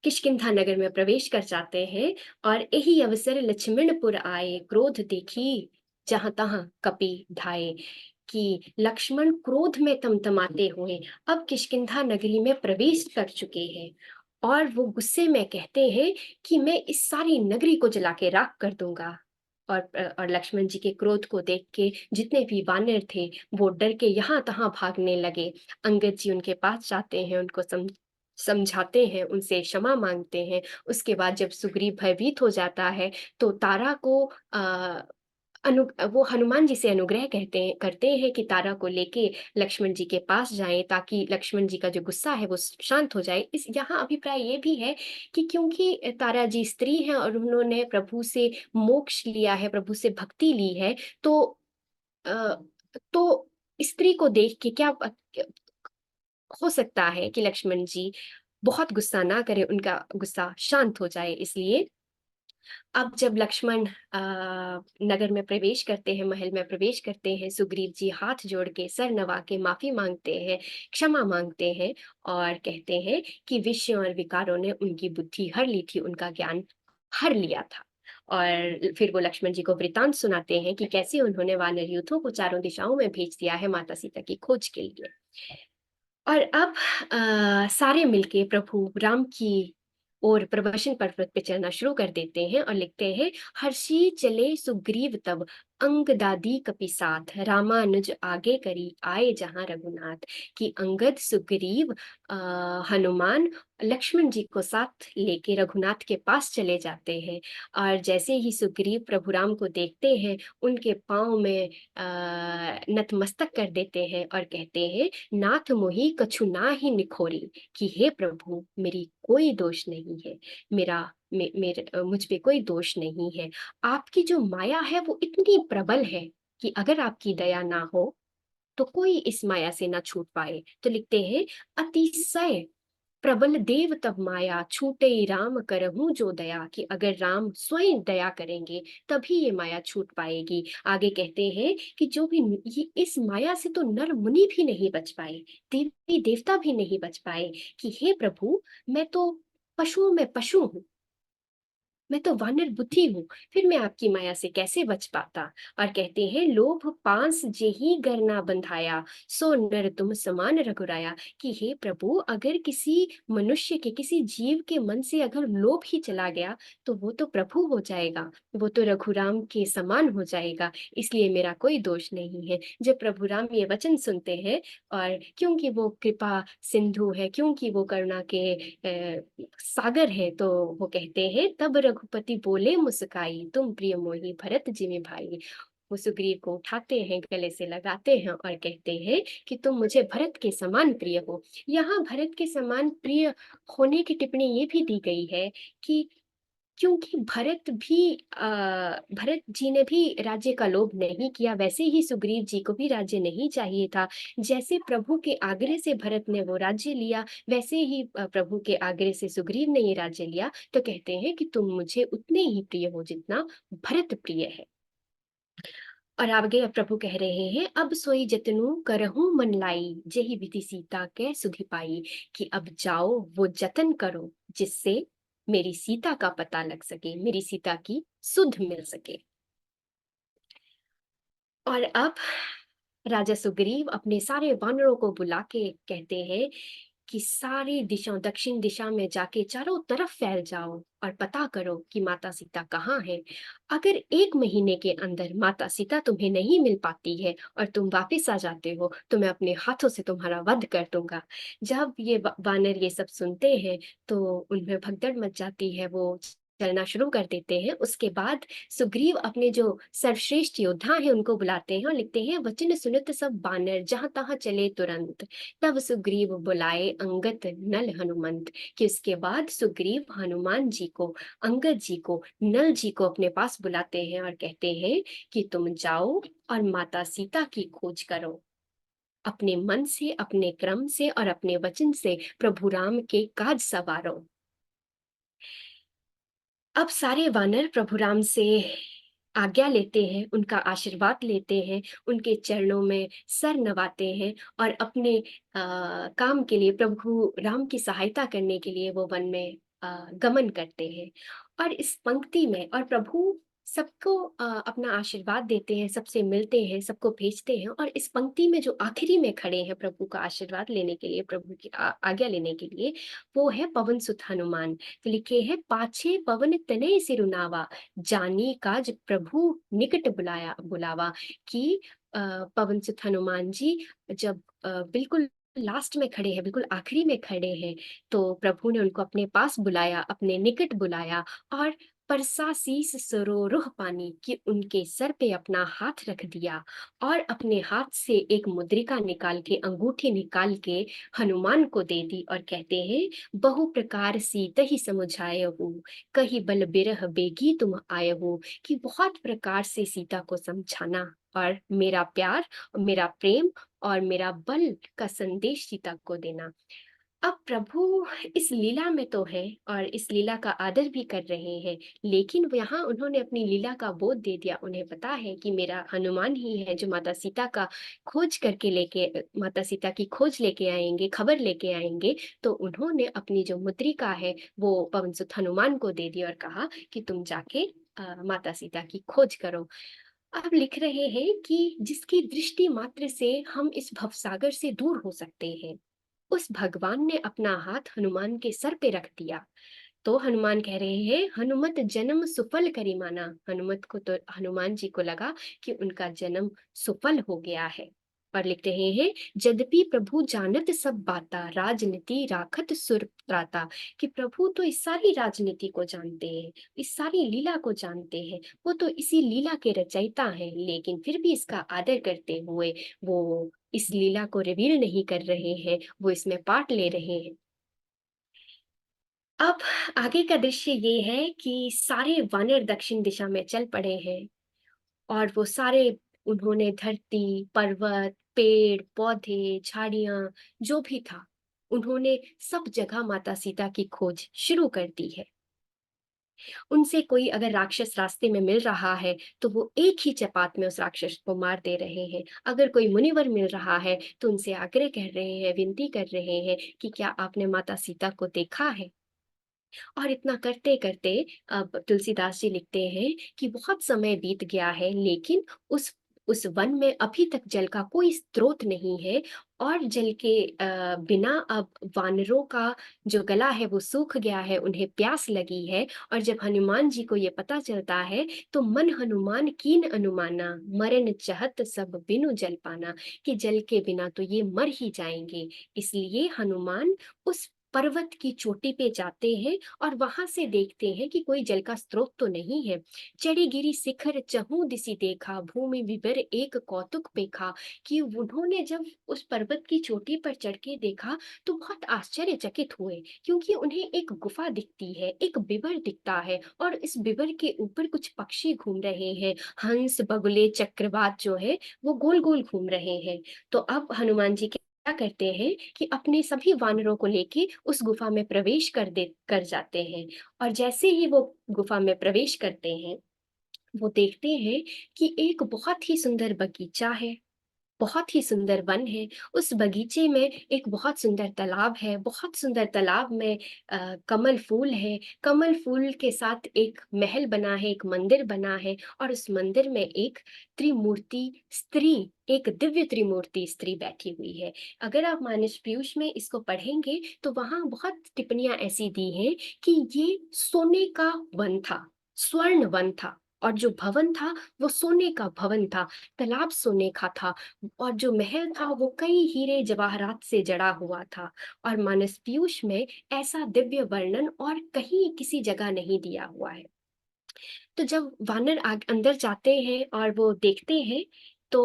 किष्किंधा नगर में प्रवेश कर जाते हैं। और यही अवसर लक्ष्मणपुर आए, क्रोध देखी जहां तहां कपि ढाए। कि लक्ष्मण क्रोध में तमतमाते हुए अब किष्किंधा नगरी में प्रवेश कर चुके हैं और वो गुस्से में कहते हैं कि मैं इस सारी नगरी को जला के राख कर दूंगा। और लक्ष्मण जी के क्रोध को देख के जितने भी वानर थे वो डर के यहाँ तहां भागने लगे। अंगद जी उनके पास जाते हैं, उनको समझाते हैं, उनसे क्षमा मांगते हैं। उसके बाद जब सुग्रीव भयभीत हो जाता है तो तारा को वो हनुमान जी से अनुग्रह करते हैं कि तारा को लेके लक्ष्मण जी के पास जाएं ताकि लक्ष्मण जी का जो गुस्सा है वो शांत हो जाए। इस यहाँ अभिप्राय ये भी है कि क्योंकि तारा जी स्त्री हैं और उन्होंने प्रभु से मोक्ष लिया है, प्रभु से भक्ति ली है, अ, तो स्त्री को देख के क्या हो सकता है कि लक्ष्मण जी बहुत गुस्सा ना करे, उनका गुस्सा शांत हो जाए। इसलिए अब जब लक्ष्मण नगर में प्रवेश करते हैं, महल में प्रवेश करते हैं, सुग्रीव जी हाथ जोड़ के सर नवा के माफी मांगते हैं, क्षमा मांगते हैं और कहते हैं कि विषयों और विकारों ने उनकी बुद्धि हर ली थी, उनका ज्ञान हर लिया था। और फिर वो लक्ष्मण जी को वृतांत सुनाते हैं कि कैसे उन्होंने वानर यूथों को चारों दिशाओं में भेज दिया है माता सीता की खोज के लिए। और अब सारे मिलके प्रभु राम की और प्रवचन पर्वत पे चलना शुरू कर देते हैं और लिखते हैं, हर्षी चले सुग्रीव तब अंग दादी कपि साथ, रामानुज आगे करी आए जहाँ रघुनाथ। कि अंगद, सुग्रीव, हनुमान, लक्ष्मण जी को साथ लेके रघुनाथ के पास चले जाते हैं। और जैसे ही सुग्रीव प्रभु राम को देखते हैं, उनके पाँव में नतमस्तक कर देते हैं और कहते हैं, नाथ मोहि कछु नाहि निखोरी। कि हे प्रभु, मेरी कोई दोष नहीं है, मुझ पे कोई दोष नहीं है। आपकी जो माया है वो इतनी प्रबल है कि अगर आपकी दया ना हो तो कोई इस माया से ना छूट पाए। तो लिखते हैं, अतिशय प्रबल देव तब माया, छूटे राम करहूं जो दया। कि अगर राम स्वयं दया करेंगे तभी ये माया छूट पाएगी। आगे कहते हैं कि जो भी इस माया से तो नर मुनि भी नहीं बच पाए, देवी देवता भी नहीं बच पाए। कि हे प्रभु, मैं तो पशुओं में पशु हूँ, मैं तो वानर बुद्धि हूँ, फिर मैं आपकी माया से कैसे बच पाता। और कहते हैं, लोभ पांस जेहि गर ना बंधाया, सो नर तुम समान रघुराया। कि हे प्रभु, अगर किसी मनुष्य के, किसी जीव के मन से अगर लोभ ही चला गया तो वो तो प्रभु हो जाएगा, वो तो रघुराम के समान हो जाएगा। इसलिए मेरा कोई दोष नहीं है। जब प्रभु राम ये वचन सुनते हैं, और क्योंकि वो कृपा सिंधु है, क्योंकि वो करुणा के सागर है, तो वो कहते हैं, तब रघुपति बोले मुस्काई, तुम प्रिय मोहि भरत जिमि भाई। वो सुग्रीव को उठाते हैं, गले से लगाते हैं और कहते हैं कि तुम मुझे भरत के समान प्रिय हो। यहाँ भरत के समान प्रिय होने की टिप्पणी ये भी दी गई है कि क्योंकि भरत जी ने भी राज्य का लोभ नहीं किया, वैसे ही सुग्रीव जी को भी राज्य नहीं चाहिए था। जैसे प्रभु के आग्रह से भरत ने वो राज्य लिया, वैसे ही प्रभु के आग्रह से सुग्रीव ने ये राज्य लिया। तो कहते हैं कि तुम मुझे उतने ही प्रिय हो जितना भरत प्रिय है। और आगे प्रभु कह रहे हैं, अब सोई जतनु करहूं मन लाई, जेहि विधि सीता के सुधि पाई। कि अब जाओ वो जतन करो जिससे मेरी सीता का पता लग सके, मेरी सीता की सुध मिल सके। और अब राजा सुग्रीव अपने सारे वानरों को बुला के कहते हैं कि सारी दिशा, दक्षिण दिशा में जाके चारों तरफ फैल जाओ और पता करो कि माता सीता कहाँ है। अगर 1 महीने के अंदर माता सीता तुम्हें नहीं मिल पाती है और तुम वापस आ जाते हो तो मैं अपने हाथों से तुम्हारा वध कर दूंगा। जब ये वानर ये सब सुनते हैं तो उनमें भगदड़ मच जाती है, वो चलना शुरू कर देते हैं। उसके बाद सुग्रीव अपने जो सर्वश्रेष्ठ योद्धा हैं उनको बुलाते हैं और लिखते हैं, वचन सुनत सब बानर, जहां तहां चले तुरंत। तब सुग्रीव बुलाए अंगद नल हनुमंत। कि उसके बाद सुग्रीव हनुमान जी को, अंगद जी को, नल जी को अपने पास बुलाते हैं और कहते हैं कि तुम जाओ और माता सीता की खोज करो। अपने मन से, अपने क्रम से और अपने वचन से प्रभु राम के काज सवारो। अब सारे वानर प्रभु राम से आज्ञा लेते हैं, उनका आशीर्वाद लेते हैं, उनके चरणों में सर नवाते हैं और अपने काम के लिए, प्रभु राम की सहायता करने के लिए वो वन में गमन करते हैं। और इस पंक्ति में और प्रभु सबको अपना आशीर्वाद देते हैं, सबसे मिलते हैं, सबको भेजते हैं। और इस पंक्ति में जो आखिरी में खड़े हैं प्रभु का आशीर्वाद लेने के लिए, प्रभु की आज्ञा लेने के लिए, वो है पवन सुत हनुमान। तो लिखे हैं, पाछे पवन तनय सिरुनावा, जानी काज प्रभु निकट बुलावा। कि पवन सुत हनुमान जी जब बिल्कुल लास्ट में खड़े हैं, बिल्कुल आखिरी में खड़े हैं, तो प्रभु ने उनको अपने पास बुलाया, अपने निकट बुलाया और परसा शीस सरोरुह पानी, कि उनके सर पे अपना हाथ रख दिया और अपने हाथ से एक मुद्रिका निकाल के, अंगूठी निकाल के हनुमान को दे दी और कहते हैं, बहु प्रकार सीतहि समुझाय हूँ, कही बल बिरह बेगी तुम आए हो। कि बहुत प्रकार से सीता को समझाना और मेरा प्यार, मेरा प्रेम और मेरा बल का संदेश सीता को देना। अब प्रभु इस लीला में तो है और इस लीला का आदर भी कर रहे हैं, लेकिन यहाँ उन्होंने अपनी लीला का बोध दे दिया। उन्हें पता है कि मेरा हनुमान ही है जो माता सीता का खोज करके लेके, माता सीता की खोज लेके आएंगे, खबर लेके आएंगे। तो उन्होंने अपनी जो मुद्रिका है वो पवन सुत हनुमान को दे दी और कहा कि तुम जाके माता सीता की खोज करो। अब लिख रहे हैं कि जिसकी दृष्टि मात्र से हम इस भवसागर से दूर हो सकते हैं, उस भगवान ने अपना हाथ हनुमान के सर पे रख दिया। तो हनुमान कह रहे हैं, हनुमत जन्म सुफल करी माना। हनुमत को तो हनुमान जी को लगा कि उनका जन्म सुफल हो गया है। और लिख रहे हैं, यद्यपि प्रभु जानत सब बाता, राजनीति राखत सुर त्राता। कि प्रभु तो इस सारी राजनीति को जानते हैं, इस सारी लीला को जानते हैं, वो तो इसी लीला के रचयिता हैं, लेकिन फिर भी इसका आदर करते हुए वो इस लीला को रिवील नहीं कर रहे हैं, वो इसमें पार्ट ले रहे हैं। अब आगे का दृश्य ये है कि सारे वानर दक्षिण दिशा में चल पड़े हैं और वो सारे, उन्होंने धरती, पर्वत, पेड़, पौधे, झाड़ियां, जो भी था, उन्होंने सब जगह माता सीता की खोज शुरू कर दी है। उनसे कोई अगर राक्षस रास्ते में मिल रहा है तो वो एक ही चपात में उस राक्षस को मार दे रहे हैं। अगर कोई मुनिवर मिल रहा है तो उनसे आग्रह कर रहे हैं, विनती कर रहे हैं कि क्या आपने माता सीता को देखा है। और इतना करते करते अब तुलसीदास जी लिखते हैं कि बहुत समय बीत गया है, लेकिन उस वन में अभी तक जल का कोई स्रोत नहीं है और जल के बिना अब वानरों का जो गला है वो सूख गया है, उन्हें प्यास लगी है। और जब हनुमान जी को ये पता चलता है तो मन हनुमान कीन अनुमाना, मरन चहत सब बिनु जल पाना। कि जल के बिना तो ये मर ही जाएंगे, इसलिए हनुमान उस पर्वत की चोटी पे जाते हैं और वहां से देखते हैं कि कोई जल का स्रोत तो नहीं है। चढ़ी गिरी शिखर चहु दिसी देखा, भूमि विवर एक कौतुक पेखा। कि उन्होंने जब उस पर्वत की चोटी पर चढ़ के देखा तो बहुत आश्चर्यचकित हुए, क्योंकि उन्हें एक गुफा दिखती है, एक बिबर दिखता है और इस बिबर के ऊपर कुछ पक्षी घूम रहे हैं। हंस, बगुले, चक्रवात जो है वो गोल गोल घूम रहे हैं। तो अब हनुमान जी क्या करते हैं कि अपने सभी वानरों को लेके उस गुफा में प्रवेश कर जाते हैं। और जैसे ही वो गुफा में प्रवेश करते हैं, वो देखते हैं कि एक बहुत ही सुंदर बगीचा है, बहुत ही सुंदर वन है। उस बगीचे में एक बहुत सुंदर तालाब है, बहुत सुंदर तालाब में कमल फूल है। कमल फूल के साथ एक महल बना है, एक मंदिर बना है और उस मंदिर में एक त्रिमूर्ति स्त्री, एक दिव्य त्रिमूर्ति स्त्री बैठी हुई है। अगर आप मानस पीयूष में इसको पढ़ेंगे तो वहां बहुत टिप्पणियां ऐसी दी हैं कि ये सोने का वन था, स्वर्ण वन था, और जो भवन था वो सोने का भवन था, तालाब सोने का था, और जो महल था वो कई हीरे जवाहरात से जड़ा हुआ था। और मानस पीयूष में ऐसा दिव्य वर्णन और कहीं किसी जगह नहीं दिया हुआ है। तो जब वानर अंदर जाते हैं और वो देखते हैं तो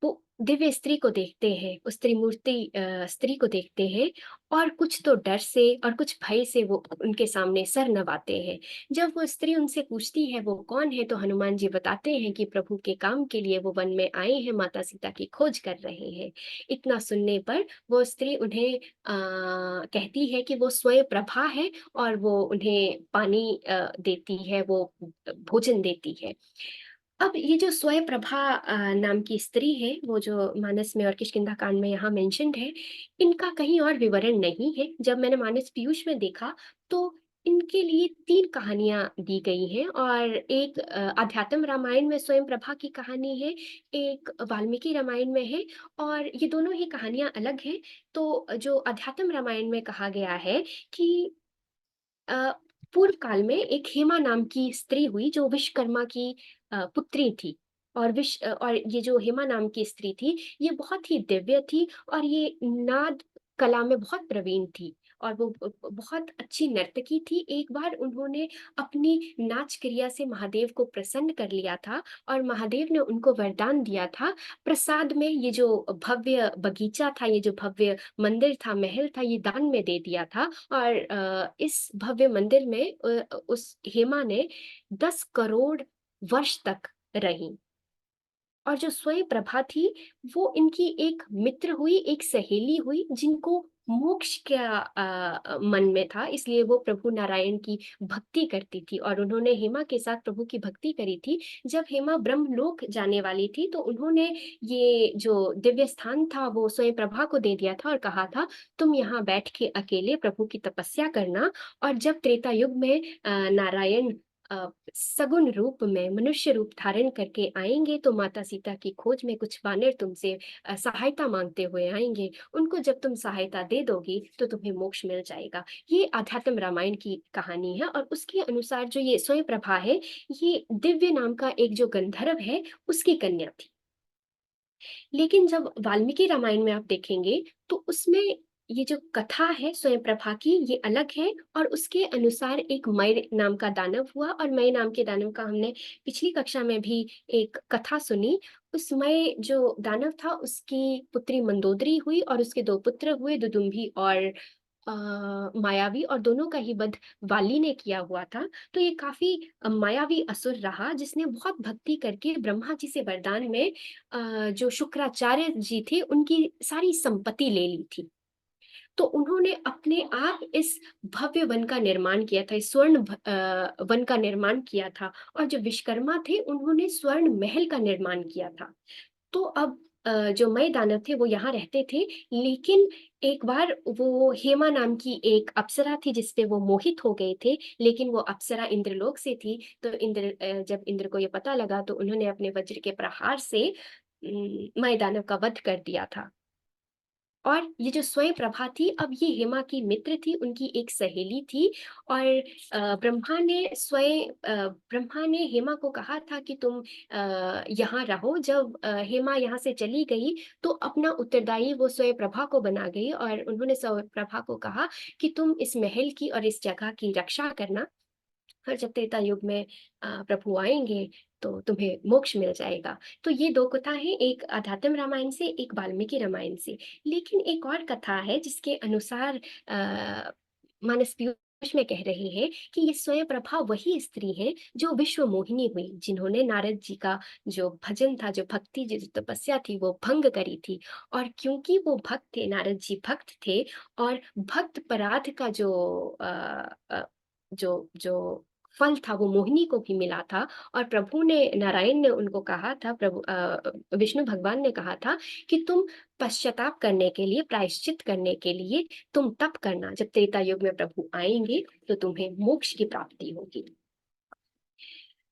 वो दिव्य स्त्री को देखते हैं, उस त्रिमूर्ति स्त्री को देखते हैं, और कुछ तो डर से और कुछ भय से वो उनके सामने सर नवाते हैं। जब वो स्त्री उनसे पूछती है वो कौन है, तो हनुमान जी बताते हैं कि प्रभु के काम के लिए वो वन में आए हैं, माता सीता की खोज कर रहे हैं। इतना सुनने पर वो स्त्री उन्हें कहती है कि वो स्वयं प्रभा है और वो उन्हें पानी देती है, वो भोजन देती है। अब ये जो स्वयं प्रभा नाम की स्त्री है, वो जो मानस में और किष्किंधा कांड में यहाँ मेंशन्ड है, इनका कहीं और विवरण नहीं है। जब मैंने मानस पीयूष में देखा तो इनके लिए 3 कहानियां दी गई हैं, और एक अध्यात्म रामायण में स्वयं प्रभा की कहानी है, एक वाल्मीकि रामायण में है, और ये दोनों ही कहानियां अलग हैं। तो जो अध्यात्म रामायण में कहा गया है कि अ, पूर्व काल में एक हेमा नाम की स्त्री हुई जो विश्वकर्मा की पुत्री थी। और ये जो हेमा नाम की स्त्री थी, ये बहुत ही दिव्य थी और ये नाद कला में बहुत प्रवीण थी, और वो बहुत अच्छी नर्तकी थी। एक बार उन्होंने अपनी नाच क्रिया से महादेव को प्रसन्न कर लिया था और महादेव ने उनको वरदान दिया था, प्रसाद में ये जो भव्य बगीचा था, ये जो भव्य मंदिर था, महल था, ये दान में दे दिया था। और इस भव्य मंदिर में उस हेमा ने 10 करोड़ वर्ष तक रही। और जो स्वयं प्रभा थी वो इनकी एक मित्र हुई, एक सहेली हुई, जिनको मोक्ष का मन में था, इसलिए वो प्रभु नारायण की भक्ति करती थी और उन्होंने हेमा के साथ प्रभु की भक्ति करी थी। जब हेमा ब्रह्मलोक जाने वाली थी तो उन्होंने ये जो दिव्य स्थान था वो स्वयं प्रभा को दे दिया था और कहा था, तुम यहाँ बैठ के अकेले प्रभु की तपस्या करना, और जब त्रेता युग में नारायण सगुण रूप में मनुष्य रूप धारण करके आएंगे तो माता सीता की खोज में कुछ वानर तुमसे सहायता मांगते हुए आएंगे। उनको जब तुम सहायता दे दोगी तो तुम्हें मोक्ष मिल जाएगा। ये आध्यात्म रामायण की कहानी है और उसके अनुसार जो ये स्वयं प्रभा है, ये दिव्य नाम का एक जो गंधर्व है उसकी कन्या थी। लेकिन जब वाल्मीकि रामायण में आप देखेंगे तो उसमें ये जो कथा है स्वयं प्रभा की, ये अलग है और उसके अनुसार एक मय नाम का दानव हुआ। और मय नाम के दानव का हमने पिछली कक्षा में भी एक कथा सुनी। उस मय जो दानव था उसकी पुत्री मंदोदरी हुई और उसके दो पुत्र हुए, दुदुम्भी और मायावी, और दोनों का ही वध वाली ने किया हुआ था। तो ये काफी मायावी असुर रहा जिसने बहुत भक्ति करके ब्रह्मा जी से वरदान में जो शुक्राचार्य जी थे उनकी सारी संपत्ति ले ली थी। तो उन्होंने अपने आप इस भव्य वन का निर्माण किया था, इस स्वर्ण वन का निर्माण किया था। और जो विश्वकर्मा थे उन्होंने स्वर्ण महल का निर्माण किया था। तो अब जो मय दानव थे वो यहाँ रहते थे, लेकिन एक बार वो हेमा नाम की एक अप्सरा थी जिसपे वो मोहित हो गए थे। लेकिन वो अप्सरा इंद्रलोक से थी। तो जब इंद्र को ये पता लगा तो उन्होंने अपने वज्र के प्रहार से मय दानव का वध कर दिया था। और ये जो स्वयं प्रभा थी, अब ये हेमा की मित्र थी, उनकी एक सहेली थी। और ब्रह्मा ने हेमा को कहा था कि तुम यहाँ रहो। जब हेमा यहाँ से चली गई तो अपना उत्तरदायी वो स्वयं प्रभा को बना गई और उन्होंने स्वयं प्रभा को कहा कि तुम इस महल की और इस जगह की रक्षा करना, और जब त्रेता युग में प्रभु आएंगे तो तुम्हें मोक्ष मिल जाएगा। तो ये दो कथा है, एक आध्यात्म रामायण से, एक वाल्मीकि रामायण से। लेकिन एक और कथा है जिसके अनुसार मानस पीयूष में कह रहे हैं कि ये स्वयं प्रभा वही स्त्री है जो विश्व मोहिनी हुई, जिन्होंने नारद जी का जो भजन था, जो भक्ति, जो तपस्या थी, वो भंग करी थी। और क्योंकि वो भक्त थे, नारद जी भक्त थे, और भक्त पराध का जो फल था वो मोहिनी को भी मिला था। और प्रभु ने, नारायण ने उनको कहा था, विष्णु भगवान ने कहा था कि तुम पश्चाताप करने के लिए, प्रायश्चित करने के लिए तुम तप करना। जब त्रेता युग में प्रभु आएंगे तो तुम्हें मोक्ष की प्राप्ति होगी।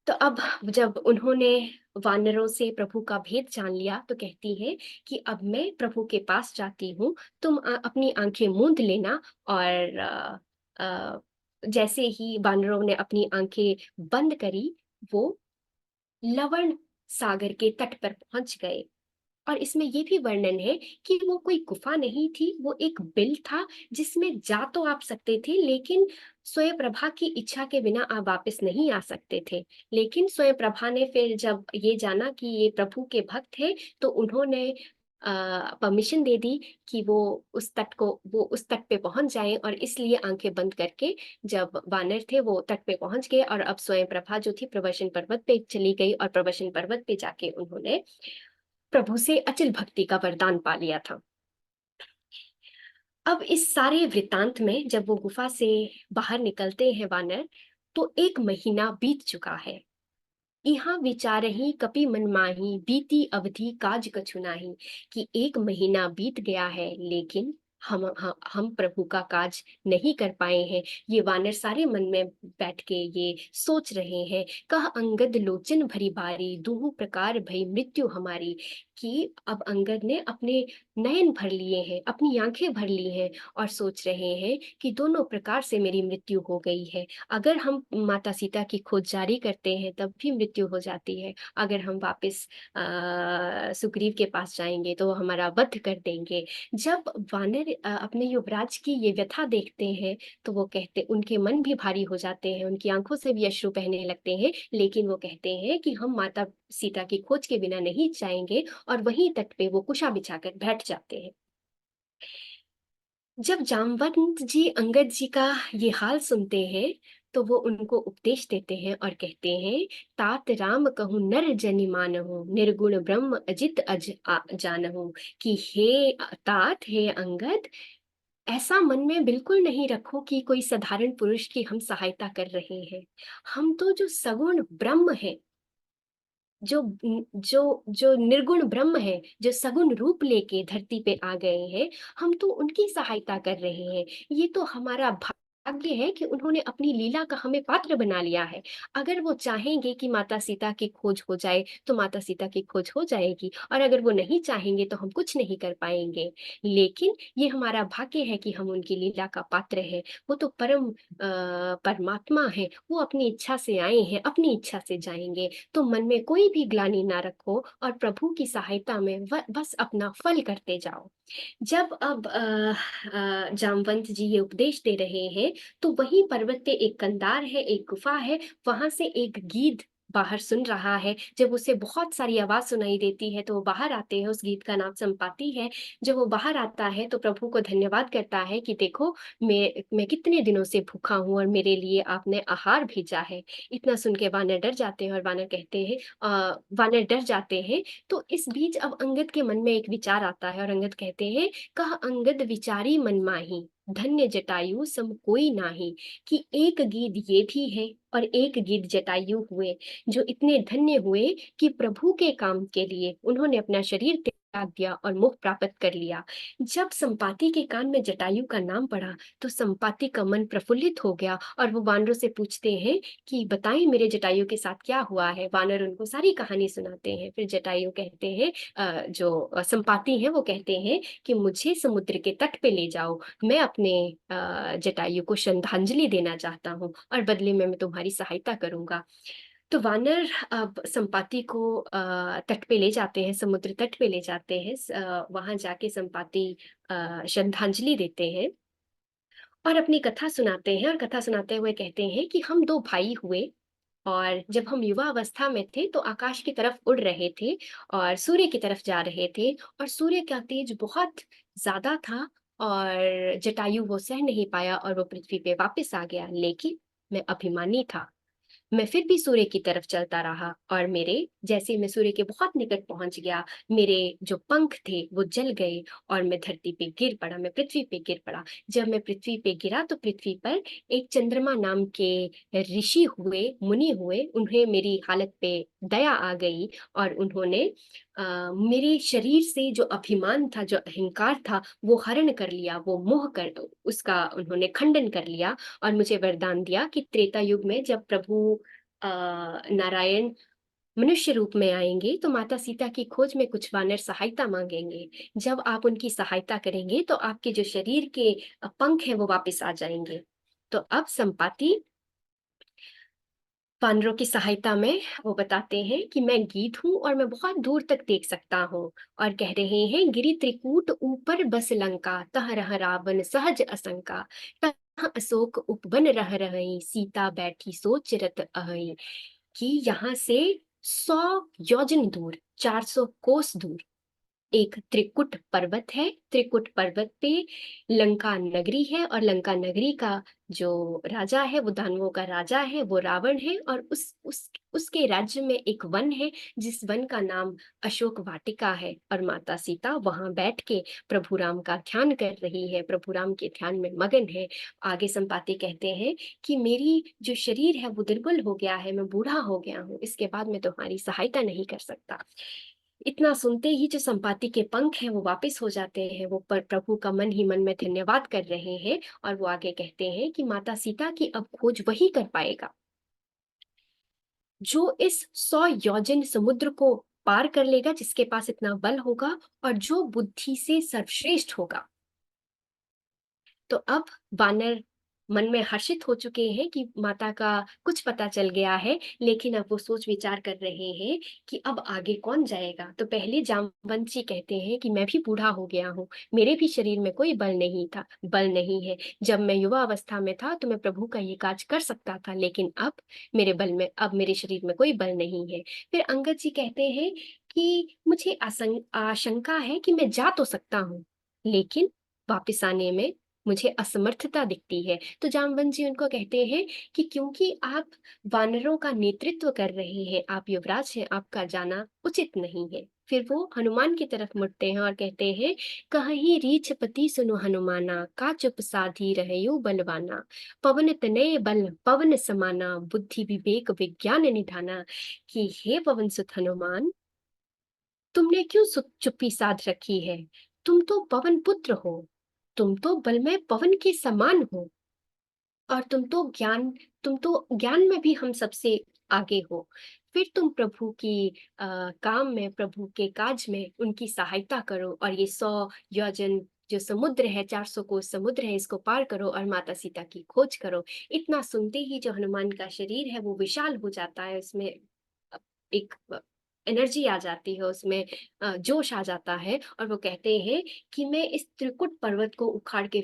तो अब जब उन्होंने वानरों से प्रभु का भेद जान लिया तो कहती है कि अब मैं प्रभु के पास जाती हूँ, तुम अपनी आंखें मूंद लेना। और जैसे ही वानरों ने अपनी आंखें बंद करी, वो लवण सागर के तट पर पहुंच गए। और इसमें ये भी वर्णन है कि वो कोई गुफा नहीं थी, वो एक बिल था जिसमें जा तो आप सकते थे, लेकिन स्वयं प्रभा की इच्छा के बिना आप वापस नहीं आ सकते थे। लेकिन स्वयं प्रभा ने फिर जब ये जाना कि ये प्रभु के भक्त है, तो उन्होंने परमिशन दे दी कि वो उस तट पे पहुंच जाए। और इसलिए आंखें बंद करके जब वानर थे वो तट पे पहुंच गए, और अब स्वयं प्रभा जो थी प्रवशन पर्वत पे चली गई, और प्रवशन पर्वत पे जाके उन्होंने प्रभु से अचल भक्ति का वरदान पा लिया था। अब इस सारे वृतांत में जब वो गुफा से बाहर निकलते हैं वानर, तो 1 महीना बीत चुका है। यहाँ विचारहि कपि मन माही, बीती अवधि काज कछु नाही। कि 1 महीना बीत गया है लेकिन हम प्रभु का काज नहीं कर पाए हैं। ये वानर सारे मन में बैठ के ये सोच रहे हैं। कह अंगद लोचन भरी बारी, दूहु प्रकार भई मृत्यु हमारी। कि अब अंगद ने अपने नयन भर लिए हैं, अपनी आंखें भर ली हैं, और सोच रहे हैं कि दोनों प्रकार से मेरी मृत्यु हो गई है। अगर हम माता सीता की खोज जारी करते हैं तब भी मृत्यु हो जाती है, अगर हम वापस सुग्रीव के पास जाएंगे तो वो हमारा वध कर देंगे। जब वानर अपने युवराज की ये व्यथा देखते हैं तो वो कहते, उनके मन भी भारी हो जाते हैं, उनकी आंखों से भी अश्रु बहने लगते हैं। लेकिन वो कहते हैं कि हम माता सीता की खोज के बिना नहीं जाएंगे, और वहीं तट पे वो कुशा बिछाकर बैठ जाते हैं। जब जामवंत जी अंगद जी का ये हाल सुनते हैं तो वो उनको उपदेश देते हैं और कहते हैं, तात राम कहूँ नर जनि मानहु, निर्गुण ब्रह्म अजित जानहु। कि हे तात, हे अंगद, ऐसा मन में बिल्कुल नहीं रखो कि कोई साधारण पुरुष की हम सहायता कर रहे हैं। हम तो जो सगुण ब्रह्म है, जो जो जो निर्गुण ब्रह्म है, जो सगुण रूप लेके धरती पे आ गए हैं, हम तो उनकी सहायता कर रहे हैं। ये तो हमारा भाग्य है कि उन्होंने अपनी लीला का हमें पात्र बना लिया है। अगर वो चाहेंगे कि माता सीता की खोज हो जाए, तो माता सीता की खोज हो जाएगी, और अगर वो नहीं चाहेंगे तो हम कुछ नहीं कर पाएंगे। लेकिन ये हमारा भाग्य है कि हम उनकी लीला का पात्र हैं। वो तो परम परमात्मा है, वो अपनी इच्छा से आए हैं, अपनी इच्छा से जाएंगे। तो मन में कोई भी ग्लानि ना रखो और प्रभु की सहायता में बस अपना फल करते जाओ। जब अब जामवंत जी ये उपदेश दे रहे हैं, तो वहीं पर्वत पे एक कंदार है, एक गुफा है, वहां से एक गीध बाहर सुन रहा है। जब उसे बहुत सारी आवाज सुनाई देती है तो वो बाहर आते हैं। उस गीत का नाम संपाति है। जब वो बाहर आता है तो प्रभु को धन्यवाद करता है कि देखो, मैं कितने दिनों से भूखा हूं और मेरे लिए आपने आहार भेजा है। इतना सुन के वानर डर जाते हैं और वानर डर जाते हैं। तो इस बीच अब अंगद के मन में एक विचार आता है और अंगद कहते हैं, कह अंगद विचारी मन माही, धन्य जटायु सम कोई नाही। कि एक गीत ये भी है और एक गीत जटायु हुए, जो इतने धन्य हुए कि प्रभु के काम के लिए उन्होंने अपना शरीर त्याग दिया और मोक्ष प्राप्त कर लिया। जब संपाति के कान में जटायु का नाम पड़ा तो संपाति का मन प्रफुल्लित हो गया और वो वानरों से पूछते हैं कि बताएं मेरे जटायु के साथ क्या हुआ है। वानर उनको सारी कहानी सुनाते हैं। फिर जटायु कहते हैं, संपाति हैं वो कहते हैं कि मुझे समुद्र के तट पे ले जाओ, मैं अपने जटायु को श्रद्धांजलि देना चाहता हूँ और बदले में मैं तुम्हारी सहायता करूंगा। तो वानर अब संपाति को तट पे ले जाते हैं, समुद्र तट पे ले जाते हैं। वहां जाके संपाति श्रद्धांजलि देते हैं और अपनी कथा सुनाते हैं। और कथा सुनाते हुए कहते हैं कि हम दो भाई हुए और जब हम युवा अवस्था में थे तो आकाश की तरफ उड़ रहे थे और सूर्य की तरफ जा रहे थे, और सूर्य का तेज बहुत ज्यादा था और जटायु वो सह नहीं पाया और वो पृथ्वी पे वापस आ गया। लेकिन मैं अभिमानी था, मैं फिर भी सूर्य की तरफ चलता रहा और मेरे जैसे मैं सूर्य के बहुत निकट पहुंच गया, मेरे जो पंख थे वो जल गए और मैं धरती पे गिर पड़ा, मैं पृथ्वी पे गिर पड़ा। जब मैं पृथ्वी पे गिरा तो पृथ्वी पर एक चंद्रमा नाम के ऋषि हुए, मुनि हुए, उन्हें मेरी हालत पे दया आ गई और उन्होंने मेरे शरीर से जो अभिमान था, जो अहंकार था, वो हरण कर लिया, वो मोह कर उसका उन्होंने खंडन कर लिया और मुझे वरदान दिया कि त्रेता युग में जब प्रभु नारायण मनुष्य रूप में आएंगे तो माता सीता की खोज में कुछ वानर सहायता मांगेंगे। जब आप उनकी सहायता करेंगे तो आपके जो शरीर के पंख हैं वो वापस आ जाएंगे। तो अब संपाति वानरों की सहायता में वो बताते हैं कि मैं गीत हूँ और मैं बहुत दूर तक देख सकता हूँ, और कह रहे हैं गिरि त्रिकूट ऊपर बस लंका, तह रह रावण सहज असंका, तह अशोक उपवन रह रही, सीता बैठी सोच रत अहई। कि यहाँ से 100 योजन दूर, 400 कोस दूर एक त्रिकुट पर्वत है। त्रिकुट पर्वत पे लंका नगरी है और लंका नगरी का जो राजा है वो दानवों का राजा है, वो रावण है। और उसके राज्य में एक वन है जिस वन का नाम अशोक वाटिका है, और माता सीता वहां बैठ के प्रभु राम का ध्यान कर रही है, प्रभु राम के ध्यान में मगन है। आगे संपाति कहते हैं कि मेरी जो शरीर है वो दुर्बल हो गया है, मैं बूढ़ा हो गया हूँ, इसके बाद मैं तुम्हारी सहायता नहीं कर सकता। इतना सुनते ही जो संपाति के पंख हैं वो वापस हो जाते हैं। वो प्रभु का मन ही मन में धन्यवाद कर रहे हैं और वो आगे कहते हैं कि माता सीता की अब खोज वही कर पाएगा जो इस 100 योजन समुद्र को पार कर लेगा, जिसके पास इतना बल होगा और जो बुद्धि से सर्वश्रेष्ठ होगा। तो अब वानर मन में हर्षित हो चुके हैं कि माता का कुछ पता चल गया है, लेकिन अब वो सोच विचार कर रहे हैं कि अब आगे कौन जाएगा। तो पहले जामवंत जी कहते हैं कि मैं भी बूढ़ा हो गया हूँ, मेरे भी शरीर में कोई बल नहीं है। जब मैं युवा अवस्था में था तो मैं प्रभु का ये काज कर सकता था, लेकिन अब मेरे शरीर में कोई बल नहीं है। फिर अंगद जी कहते हैं कि मुझे आशंका है कि मैं जा तो सकता हूँ, लेकिन वापिस आने में मुझे असमर्थता दिखती है। तो जामवंत जी उनको कहते हैं कि क्योंकि आप वानरों का नेतृत्व कर रहे हैं, आप युवराज हैं, आपका जाना उचित नहीं है। फिर वो हनुमान की तरफ मुड़ते हैं और कहते हैं, कहीं रीछ पति सुनो हनुमाना, का चुप साधी रहयो बलवाना, पवन तनय बल पवन समाना, बुद्धि विवेक विज्ञान निधाना। कि हे पवन सुत हनुमान, तुमने क्यों चुप्पी साध रखी है? तुम तो पवन पुत्र हो, तुम तो बल में पवन के समान हो। और तुम तो ज्ञान में भी हम सबसे आगे हो। फिर तुम प्रभु की काम में, प्रभु के काज में उनकी सहायता करो और ये 100 योजन जो समुद्र है, 400 कोस समुद्र है, इसको पार करो और माता सीता की खोज करो। इतना सुनते ही जो हनुमान का शरीर है वो विशाल हो जाता है, उसमें एक एनर्जी आ जाती है, उसमें जोश आ जाता है और वो कहते हैं कि मैं इस त्रिकुट पर्वत को उखाड़ के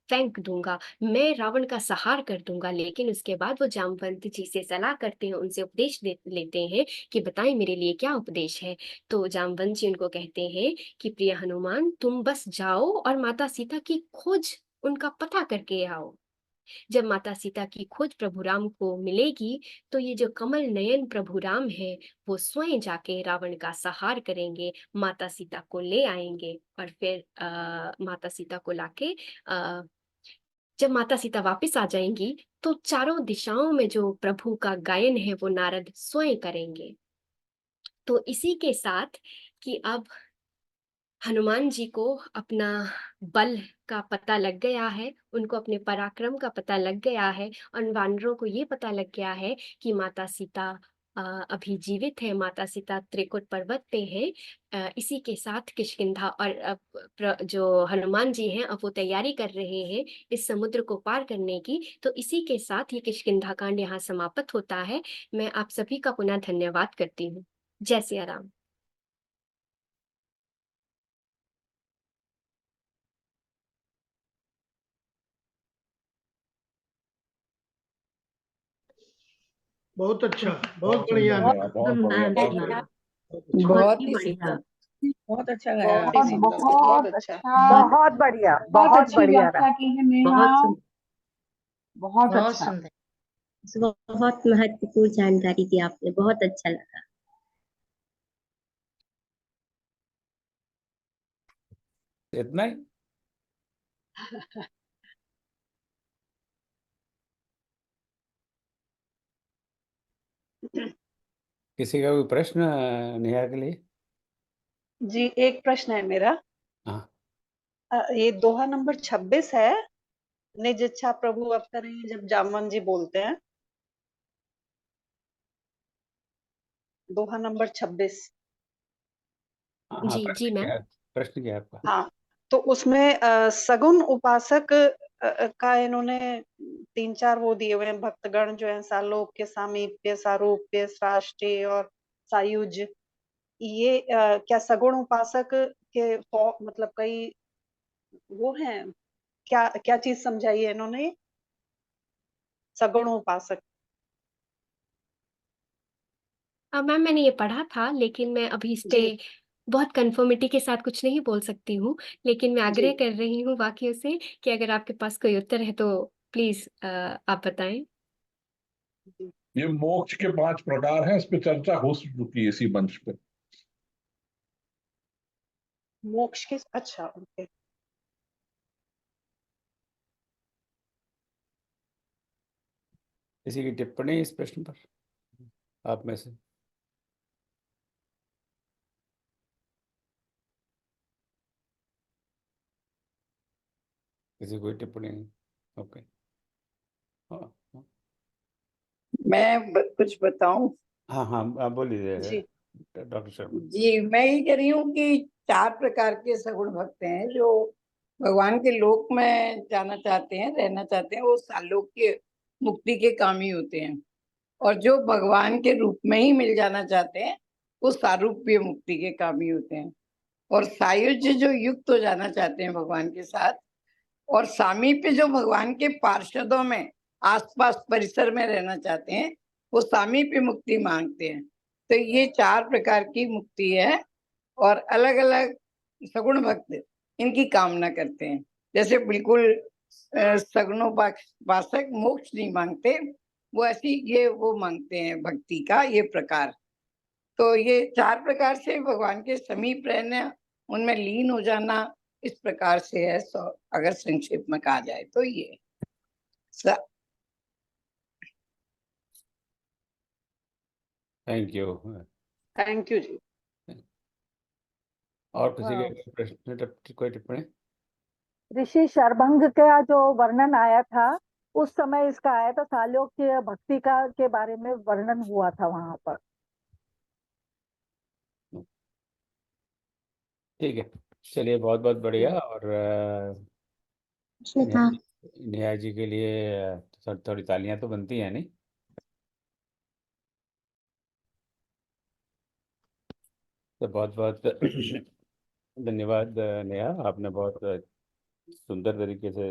फेंक दूंगा, मैं रावण का संहार कर दूंगा। लेकिन उसके बाद वो जामवंत जी से सलाह करते हैं, उनसे उपदेश लेते हैं कि बताएं मेरे लिए क्या उपदेश है। तो जामवंत जी उनको कहते हैं कि प्रिय हनुमान, तुम बस जाओ और माता सीता की खोज, उनका पता करके आओ। जब माता सीता की खोज प्रभु राम को मिलेगी तो ये जो कमल नयन प्रभु राम है वो स्वयं जाके रावण का संहार करेंगे, माता सीता को ले आएंगे और फिर माता सीता को लाके जब माता सीता वापस आ जाएंगी तो चारों दिशाओं में जो प्रभु का गायन है वो नारद स्वयं करेंगे। तो इसी के साथ कि अब हनुमान जी को अपना बल का पता लग गया है, उनको अपने पराक्रम का पता लग गया है और वानरों को ये पता लग गया है कि माता सीता अभी जीवित है, माता सीता त्रिकुट पर्वत पे है। इसी के साथ किष्किंधा और जो हनुमान जी हैं अब वो तैयारी कर रहे हैं इस समुद्र को पार करने की। तो इसी के साथ ये किष्किंधा कांड यहाँ समाप्त होता है। मैं आप सभी का पुनः धन्यवाद करती हूँ। जय सिया राम। बहुत अच्छा, बहुत बढ़िया। बहुत बहुत बढ़िया, बहुत ही ही बढ़िया, सुंदर, बहुत अच्छा गाया बहुत आपने। सुंदर, बहुत बहुत अच्छा। अच्छा, बहुत बढ़िया, बहुत बहुत अच्छी बढ़िया व्याख्या की है नेहा, बहुत सुंदर, बहुत बहुत अच्छा। सुंदर। बहुत महत्वपूर्ण जानकारी दी आपने, बहुत अच्छा लगा। इतना ही। किसी का कोई प्रश्न नेहा के लिए? जी, एक प्रश्न है मेरा। हाँ, ये दोहा नंबर 26 है, निज इच्छा प्रभु अब करें, जब जामवन जी बोलते हैं, दोहा नंबर 26। हाँ, जी जी मैम। प्रश्न क्या है आपका? हाँ, तो उसमें सगुन उपासक का इन्होंने 3-4 वो दिए हुए हैं, भक्तगण जो है, सालोक्य, सामीप्य, सारूप्य, साष्टे और सायुज। ये क्या सगुण उपासक के मतलब कई वो हैं, क्या क्या चीज समझाई है इन्होंने सगुण उपासक? मैम मैंने ये पढ़ा था लेकिन मैं अभी इस पे जी बहुत कंफर्मिटी के साथ कुछ नहीं बोल सकती हूँ, लेकिन मैं जी आग्रह कर रही हूँ वाकियों से कि अगर आपके पास कोई उत्तर है तो प्लीज आप बताएं। जी। ये मोक्ष के 5 प्रकार हैं, इस पे चर्चा हो चुकी है इसी मंच पे। मोक्ष के, अच्छा, ओके। किसी की टिप्पणी इस प्रश्न पर आप में से? किसी कोई टिप्पणी नहीं? ओके। हाँ मैं कुछ बताऊं? हाँ हाँ, आप बोलिए जी डॉक्टर शर्मा। जी, मैं ये कह रही हूँ कि 4 प्रकार के सगुण भक्त हैं जो भगवान के लोक में जाना चाहते हैं, रहना चाहते हैं। वो सालोक्य मुक्ति के कामी होते हैं। और जो भगवान के रूप में ही मिल जाना चाहते हैं वो सारूप्य मुक्ति के कामी होते हैं। और सायुज्य जो युक्त हो जाना चाहते हैं भगवान के साथ, और सामीप्य जो भगवान के पार्षदों में आसपास परिसर में रहना चाहते हैं, वो सामीप्य मुक्ति मांगते हैं। तो ये 4 प्रकार की मुक्ति है और अलग अलग सगुण भक्त इनकी कामना करते हैं। जैसे बिल्कुल सगुणोपासक मोक्ष नहीं मांगते, वो ऐसी ये वो मांगते हैं भक्ति का ये प्रकार। तो ये 4 प्रकार से भगवान के समीप रहना, उनमें लीन हो जाना, इस प्रकार से है। अगर संक्षेप में कहा जाए तो ये थैंक यू। थैंक यू जी। और किसी के प्रश्न कोई टिप्पणी? ऋषि शरभंग का जो वर्णन आया था उस समय इसका आया था, सालोक्य भक्ति का के बारे में वर्णन हुआ था वहां पर। ठीक है, चलिए बहुत बहुत बढ़िया। और उसमें था। नेहा जी के लिए थोड़ी तालियां तो बनती हैं नहीं? तो बहुत बहुत धन्यवाद नेहा, आपने बहुत सुंदर तरीके से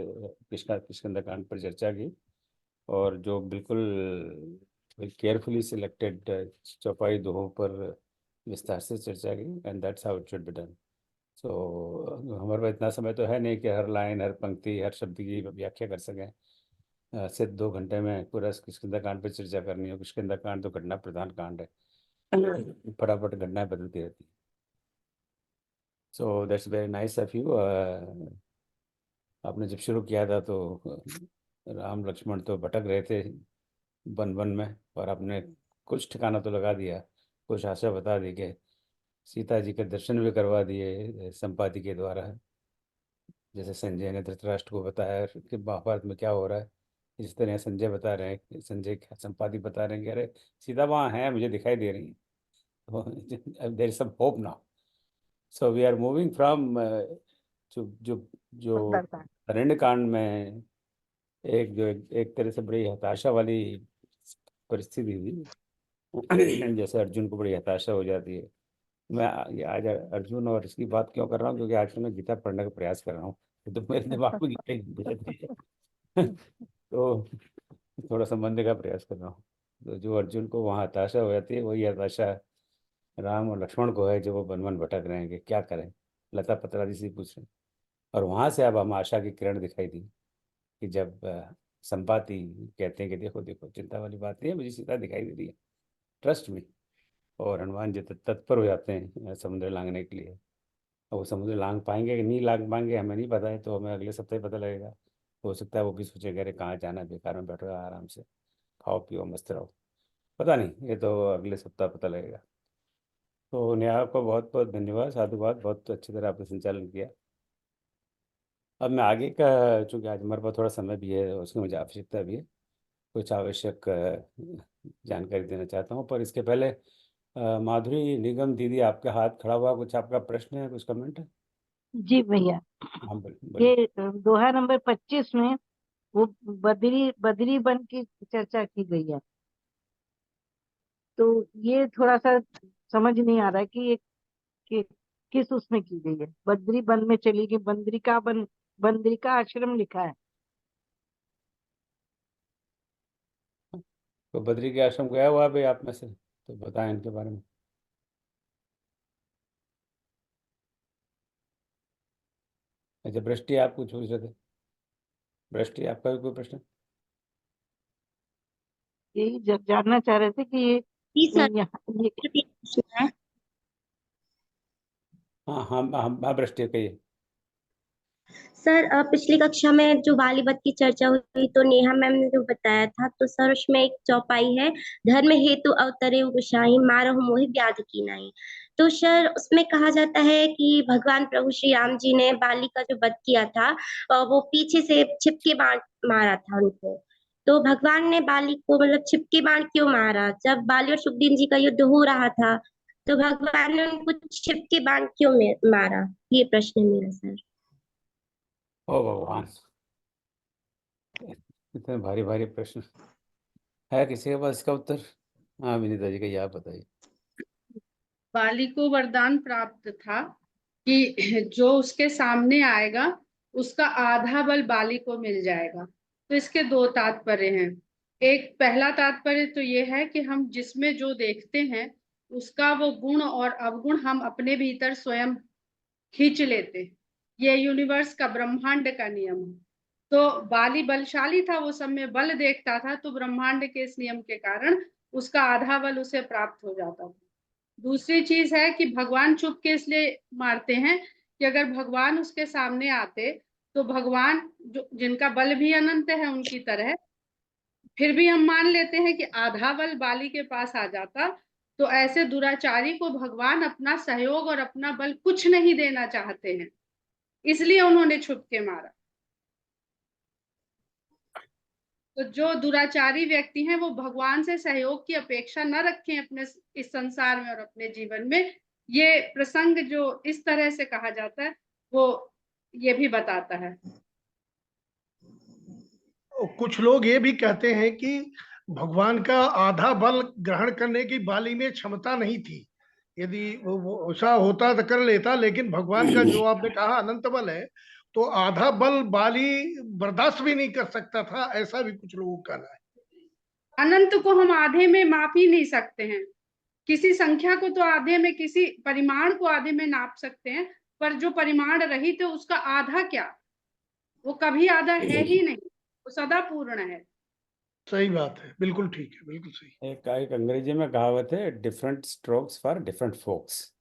किष्किंधा कांड पर चर्चा की, और जो बिल्कुल केयरफुली सिलेक्टेड चौपाई दोहों पर विस्तार से चर्चा की, and that's how it should be done. So हमारे पास इतना समय तो है नहीं कि हर लाइन, हर पंक्ति, हर शब्द की व्याख्या कर सकें। सिर्फ 2 घंटे में पूरा किष्किंधा कांड पर चर्चा करनी हो। किष्किंधा कांड तो घटना प्रधान कांड है, फटाफट घटनाएं बदलती रहती है। So that's very nice of you. आपने जब शुरू किया था तो राम लक्ष्मण तो भटक रहे थे वन वन में, और आपने कुछ ठिकाना तो लगा दिया, कुछ आशा बता दी कि सीता जी के दर्शन भी करवा दिए संपाति के द्वारा। जैसे संजय ने धृतराष्ट्र को बताया कि महाभारत में क्या हो रहा है, इस तरह संजय बता रहे हैं, संजय संपाति बता रहे हैं कि अरे सीता वहाँ है, मुझे दिखाई दे रही है। There is some hope now. So we are moving from जो जो जो सुंदरकांड। अरण्य कांड में एक तरह से बड़ी हताशा वाली परिस्थिति थी, जैसे अर्जुन को बड़ी हताशा हो जाती है। मैं आज अर्जुन और इसकी बात क्यों कर रहा हूँ, क्योंकि आजकल मैं गीता पढ़ने का प्रयास कर रहा हूँ, तो मेरे दिमाग में गीता ही गुजरती है। तो थोड़ा समझने का प्रयास कर रहा हूँ। तो जो अर्जुन को वहाँ हताशा हो जाती है, वही हताशा राम और लक्ष्मण को है, जो वो वन वन भटक रहे हैं कि क्या करें, लता पतरादी से पूछ रहे हैं। और वहाँ से अब हम आशा की किरण दिखाई दी कि जब संपाति कहते हैं कि देखो देखो, चिंता वाली बात नहीं है, मुझे सीता दिखाई दे रही है, ट्रस्ट में। और हनुमान जी तत्पर हो जाते हैं समुद्र लांघने के लिए। और वो समुद्र लांघ पाएंगे कि नहीं लांघ पाएंगे हमें नहीं पता है, तो हमें अगले सप्ताह ही पता लगेगा। हो सकता है वो भी सोचेगा अरे कहाँ जाना है, बेकार में बैठो आराम से, खाओ पियो मस्त रहो। पता नहीं, ये तो अगले सप्ताह पता लगेगा। तो नेहा को बहुत बहुत धन्यवाद, साधुवाद, बहुत अच्छी तरह आपने संचालन किया। अब मैं आगे का, चूँकि आज हमारे पास थोड़ा समय भी है, उसकी मुझे आवश्यकता भी है, कुछ आवश्यक जानकारी देना चाहता हूँ। पर इसके पहले माधुरी निगम दीदी, आपका हाथ खड़ा हुआ, कुछ आपका प्रश्न है, कुछ कमेंट है? जी भैया, हाँ बोलिए। ये दोहा नंबर 25 में वो बद्री वन की चर्चा की गई है, तो ये थोड़ा सा समझ नहीं आ रहा है कि ये कि, किस उसमें की गई है। बद्री वन में चली गई, बद्रिका आश्रम लिखा है। तो बद्री के आश्रम गया हुआ भाई आप में से, तो बताएं इनके बारे में। अच्छा, वृष्टि आप कुछ पूछ रहे थे, वृष्टि आपका भी कोई प्रश्न? यही जानना चाह रहे थे कि जी सर, ये हाँ हाँ हाँ हाँ, वृष्टि कहिए। सर पिछली कक्षा में जो बाली वध की चर्चा हुई तो नेहा मैम ने जो बताया था, तो सर उसमें एक चौपाई है, धर्म हेतु अवतरे गोसाई मारहु मोहि व्याध की नाई। तो सर उसमें कहा जाता है कि भगवान प्रभु श्री राम जी ने बाली का जो वध किया था, वो पीछे से छिपके बाण मारा था उनको। तो भगवान ने बाली को मतलब छिपके बाण क्यों मारा? जब बाली और सुग्रीव जी का युद्ध हो रहा था, तो भगवान ने उनको छिपके बाण क्यों मारा? ये प्रश्न है मेरा सर। ओ भगवान, इतने भारी भारी प्रश्न है, किसी के पास इसका उत्तर? हाँ विनीता जी, कहिए, आप बताइए। बाली को वरदान प्राप्त था कि जो उसके सामने आएगा उसका आधा बल बाली को मिल जाएगा। तो इसके 2 तात्पर्य हैं। एक पहला तात्पर्य तो ये है कि हम जिसमें जो देखते हैं उसका वो गुण और अवगुण हम अपने भीतर स्वयं खींच लेते हैं। ये यूनिवर्स का, ब्रह्मांड का नियम है। तो बाली बलशाली था, वो सब में बल देखता था, तो ब्रह्मांड के इस नियम के कारण उसका आधा बल उसे प्राप्त हो जाता था। दूसरी चीज है कि भगवान चुप के इसलिए मारते हैं कि अगर भगवान उसके सामने आते तो भगवान जो जिनका बल भी अनंत है उनकी तरह, फिर भी हम मान लेते हैं कि आधा बल बाली के पास आ जाता, तो ऐसे दुराचारी को भगवान अपना सहयोग और अपना बल कुछ नहीं देना चाहते हैं, इसलिए उन्होंने छुप के मारा। तो जो दुराचारी व्यक्ति हैं वो भगवान से सहयोग की अपेक्षा न रखें अपने इस संसार में और अपने जीवन में। ये प्रसंग जो इस तरह से कहा जाता है वो ये भी बताता है। कुछ लोग ये भी कहते हैं कि भगवान का आधा बल ग्रहण करने की बाली में क्षमता नहीं थी। यदि वो ऐसा होता तो कर लेता, लेकिन भगवान का जो आपने कहा अनंत बल है, तो आधा बल बाली बर्दाश्त भी नहीं कर सकता था, ऐसा भी कुछ लोगों का कहना है। अनंत को हम आधे में माप ही नहीं सकते हैं। किसी संख्या को तो आधे में, किसी परिमाण को आधे में नाप सकते हैं, पर जो परिमाण रहित है उसका आधा क्या, वो कभी आधा है ही नहीं, वो सदा पूर्ण है। सही बात है, बिल्कुल ठीक है, बिल्कुल सही। एक अंग्रेजी में कहावत है, different strokes for different folks.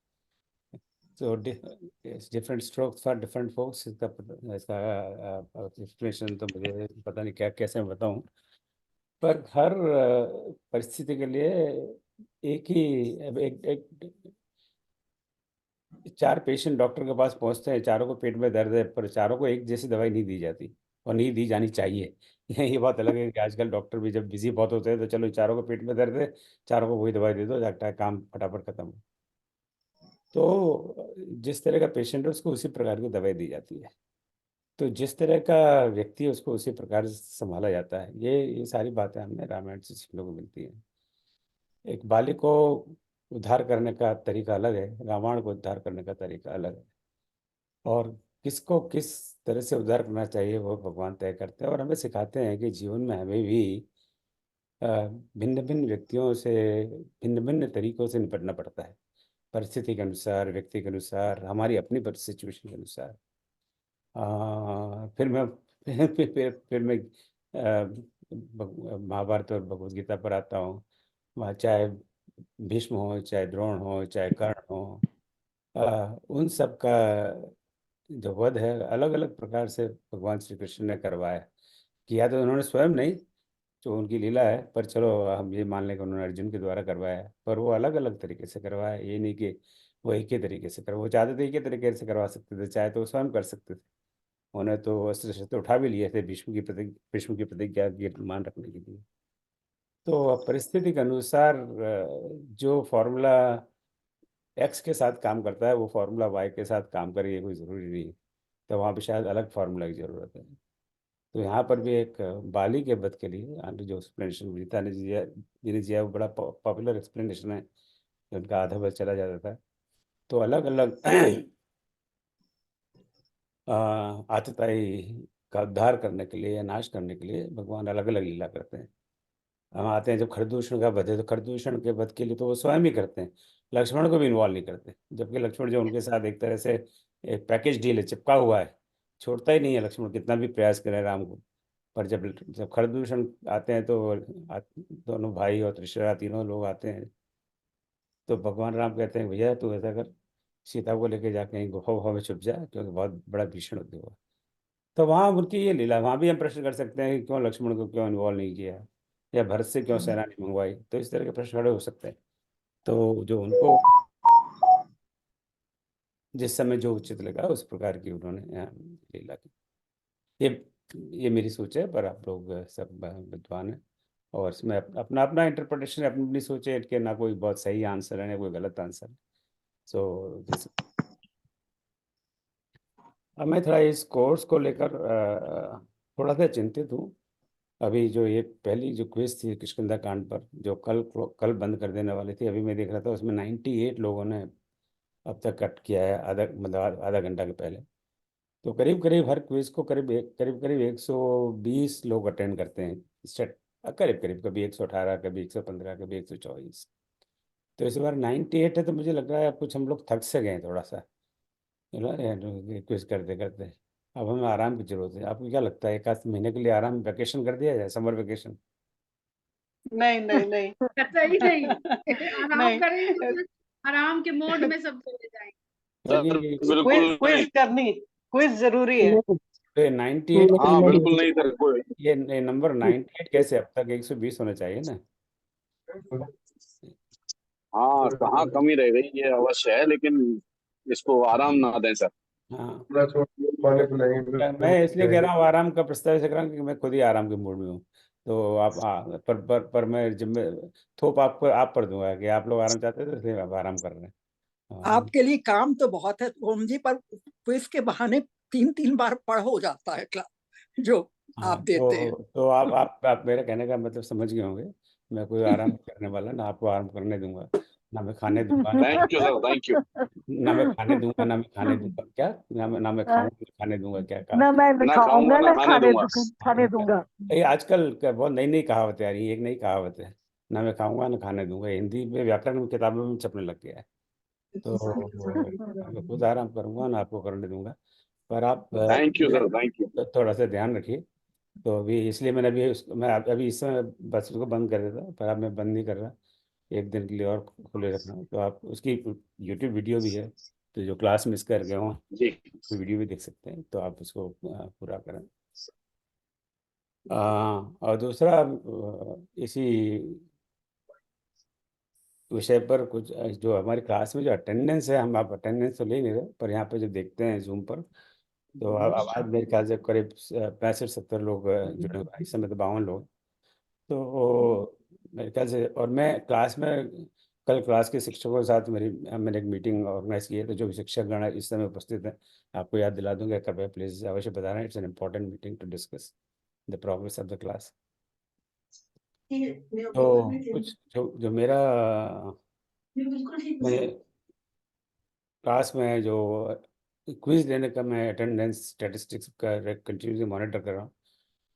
तो different strokes for different folks, इसका एक्सप्लेनेशन तो मुझे पता नहीं क्या कैसे मैं बताऊं, पर हर परिस्थिति के लिए एक ही चार पेशेंट डॉक्टर के पास पहुंचते हैं, चारों को पेट में दर्द है, पर चारों को एक जैसी दवाई नहीं दी जाती और नहीं दी जानी चाहिए। ये बात अलग है कि आजकल डॉक्टर भी जब बिजी बहुत होते हैं तो चलो चारों को पेट में दर्द है, चारों को वही दवाई दे दो, जाता है काम फटाफट खत्म हो। तो जिस तरह का पेशेंट है उसको उसी प्रकार की दवाई दी जाती है, तो जिस तरह का व्यक्ति है उसको उसी प्रकार से संभाला जाता है। ये सारी बातें हमें रामायण से सीखने को मिलती हैं। एक बालिक को उद्धार करने का तरीका अलग है, रावण को उद्धार करने का तरीका अलग है, और किसको किस तरह से उद्धार करना चाहिए वो भगवान तय करते हैं और हमें सिखाते हैं कि जीवन में हमें भी भिन्न भिन्न व्यक्तियों से भिन्न भिन्न तरीकों से निपटना पड़ता है, परिस्थिति के अनुसार, व्यक्ति के अनुसार, हमारी अपनी सिचुएशन के अनुसार। फिर मैं फिर मैं महाभारत और भगवद गीता पर आता हूँ। वहाँ चाहे भीष्म हो, चाहे द्रोण हो, चाहे कर्ण हो, उन सब का जो वध है अलग अलग प्रकार से भगवान श्री कृष्ण ने करवाया। किया तो उन्होंने स्वयं नहीं, जो उनकी लीला है, पर चलो हम ये मान लें कि उन्होंने अर्जुन के द्वारा करवाया है, पर वो अलग अलग तरीके से करवाया। ये नहीं कि वो एक ही तरीके से करवा, वो चाहते थे एक ही तरीके से करवा सकते थे, चाहे तो वो स्वयं कर सकते थे। उन्हें तो अस्त्र शस्त्र उठा भी लिए थे भीष्म की प्रतिज्ञा की मान रखने के लिए। तो परिस्थिति के अनुसार जो फॉर्मूला एक्स के साथ काम करता है वो फॉर्मूला वाई के साथ काम करे, ये कोई ज़रूरी नहीं है। तो वहाँ पे शायद अलग फार्मूला की ज़रूरत है। तो यहाँ पर भी एक बाली के वध के लिए जो एक्सप्लेनेशन गीता ने जिन्हें वो बड़ा पॉपुलर एक्सप्लेनेशन है, उनका आधा वध चला जाता था। तो अलग अलग आतताई का उद्धार करने के लिए या नाश करने के लिए भगवान अलग अलग लीला करते हैं। हम आते हैं जब खरदूषण का वध है, तो खरदूषण के वध के लिए तो वो स्वयं ही करते हैं, लक्ष्मण को भी इन्वॉल्व नहीं करते, जबकि लक्ष्मण जो उनके साथ एक तरह से एक पैकेज डील है, चिपका हुआ है, छोड़ता ही नहीं है लक्ष्मण, कितना भी प्रयास करे राम को। पर जब जब खरदूषण आते हैं तो दोनों भाई और त्रिशरा तीनों लोग आते हैं, तो भगवान राम कहते हैं भैया तू ऐसा कर, सीता को लेके जा कहीं गुफा गुफा में छुप जा, क्योंकि बहुत बड़ा भीषण उद्योग है। तो वहाँ उनकी ये लीला, वहाँ भी हम प्रश्न कर सकते हैं कि क्यों लक्ष्मण को क्यों इन्वॉल्व नहीं किया, या भरत से क्यों सेना नहीं मंगवाई, तो इस तरह के प्रश्न खड़े हो सकते हैं। तो जो उनको जिस समय जो उचित लगा उस प्रकार की उन्होंने लीला की। ये मेरी सोच है, पर आप लोग सब विद्वान हैं और इसमें अपना अपना इंटरप्रिटेशन, अपनी अपनी सोच है कि ना कोई बहुत सही आंसर है ना कोई गलत आंसर है। सो दिस अब मैं थोड़ा इस कोर्स को लेकर थोड़ा सा चिंतित हूँ। अभी जो ये पहली जो क्विज थी किष्किंधा कांड पर, जो कल बंद कर देने वाली थी, अभी मैं देख रहा था उसमें 98 लोगों ने अब तक कट किया है, आधा घंटा के पहले। तो करीब करीब हर क्विज को करीब करीब 120 लोग अटेंड करते हैं, स्टेट करीब करीब, कभी 118, कभी 115, कभी 124। तो इस बार 98 है, तो मुझे लग रहा है अब कुछ हम लोग थक से गए थोड़ा सा क्विज करते करते। अब हमें आराम की जरूरत है। आपको क्या लगता है, एक आध महीने के लिए आराम वेकेशन कर दिया जाए, समर वेकेशन? नहीं नहीं नहीं सही नहीं, आराम नहीं, करेंगे तो आराम के मोड में सब चले जाएंगे। क्योंकि बिल्कुल क्विज करनी, क्विज जरूरी है। 98 हाँ बिल्कुल नहीं सर, कोई ये नंबर 98 कैसे, अब तक 120 होना चाहिए ना। हाँ कहाँ कमी रह गई, ये अवश्य है, लेकिन इसको आराम ना दें सर। हाँ मैं इसलिए कह रहा हूँ आराम का प्रस्ताव इसे कर रहा हूँ क्योंकि मैं खुद ही आराम के मूड में हूँ। तो पर मैं जिम्मे थोप आप पर दूंगा कि आप लोग आराम चाहते थे, तो इसलिए आप आराम कर रहे हैं। आपके लिए काम तो बहुत है ओम जी, पर क्विज के बहाने 3-3 बार पढ़ हो जाता है क्लास जो हाँ, आप देते हैं। तो आप मेरे कहने का मतलब समझ गए होंगे। मैं कोई आराम करने वाला ना, आपको आराम करने दूंगा, ना मैं खाने दूंगा, thank you sir, thank you. ना मैं खाने दूंगा, ना मैं खाने दूंगा क्या, ना मैं खाऊंगा, ना खाने दूंगा, क्या कहा? ना मैं ना खाऊंगा खाऊंगा ना ना खाने दूंगा। खाने दूंगा। ये आजकल बहुत नई नई कहावतें आ रही है, एक नई कहावत है, ना मैं खाऊंगा ना खाने दूंगा, हिंदी में व्याकरण में किताबों में छपने लग गया है। तो मैं खुद आराम करूंगा ना आपको करने दूंगा, पर आप thank you sir, thank you. थोड़ा सा ध्यान रखिए। तो अभी इसलिए मैंने मैं अभी इस समय बस को बंद कर देता, पर अब मैं बंद नहीं कर रहा, एक दिन के लिए और खुले रखना। तो आप उसकी यूट्यूब वीडियो भी है, तो जो क्लास मिस कर गए हों जी। वीडियो भी देख सकते हैं, तो आप उसको पूरा करें। और दूसरा इसी विषय पर कुछ जो हमारी क्लास में जो अटेंडेंस है, हम आप अटेंडेंस तो ले नहीं रहे, पर यहाँ पे जो देखते हैं जूम पर, तो अब आज मेरे ख्याल से करीब 65-70 लोग जुड़े हुए हैं, इस समय तो 52 लोग। तो मेरे ख्याल से, और मैं क्लास में कल क्लास के शिक्षकों के साथ मैंने एक मीटिंग ऑर्गेनाइज की है, तो जो भी शिक्षकगण इस समय उपस्थित हैं, आपको याद दिला दूंगा, कृपया प्लीज़ अवश्य बता रहे हैं। It's an important meeting to discuss the progress of the class. तो कुछ जो मेरा मैंने क्लास में जो क्विज देने का मैं अटेंडेंस स्टैटिस्टिक्स का कंटिन्यूसली मॉनिटर कर रहा हूँ,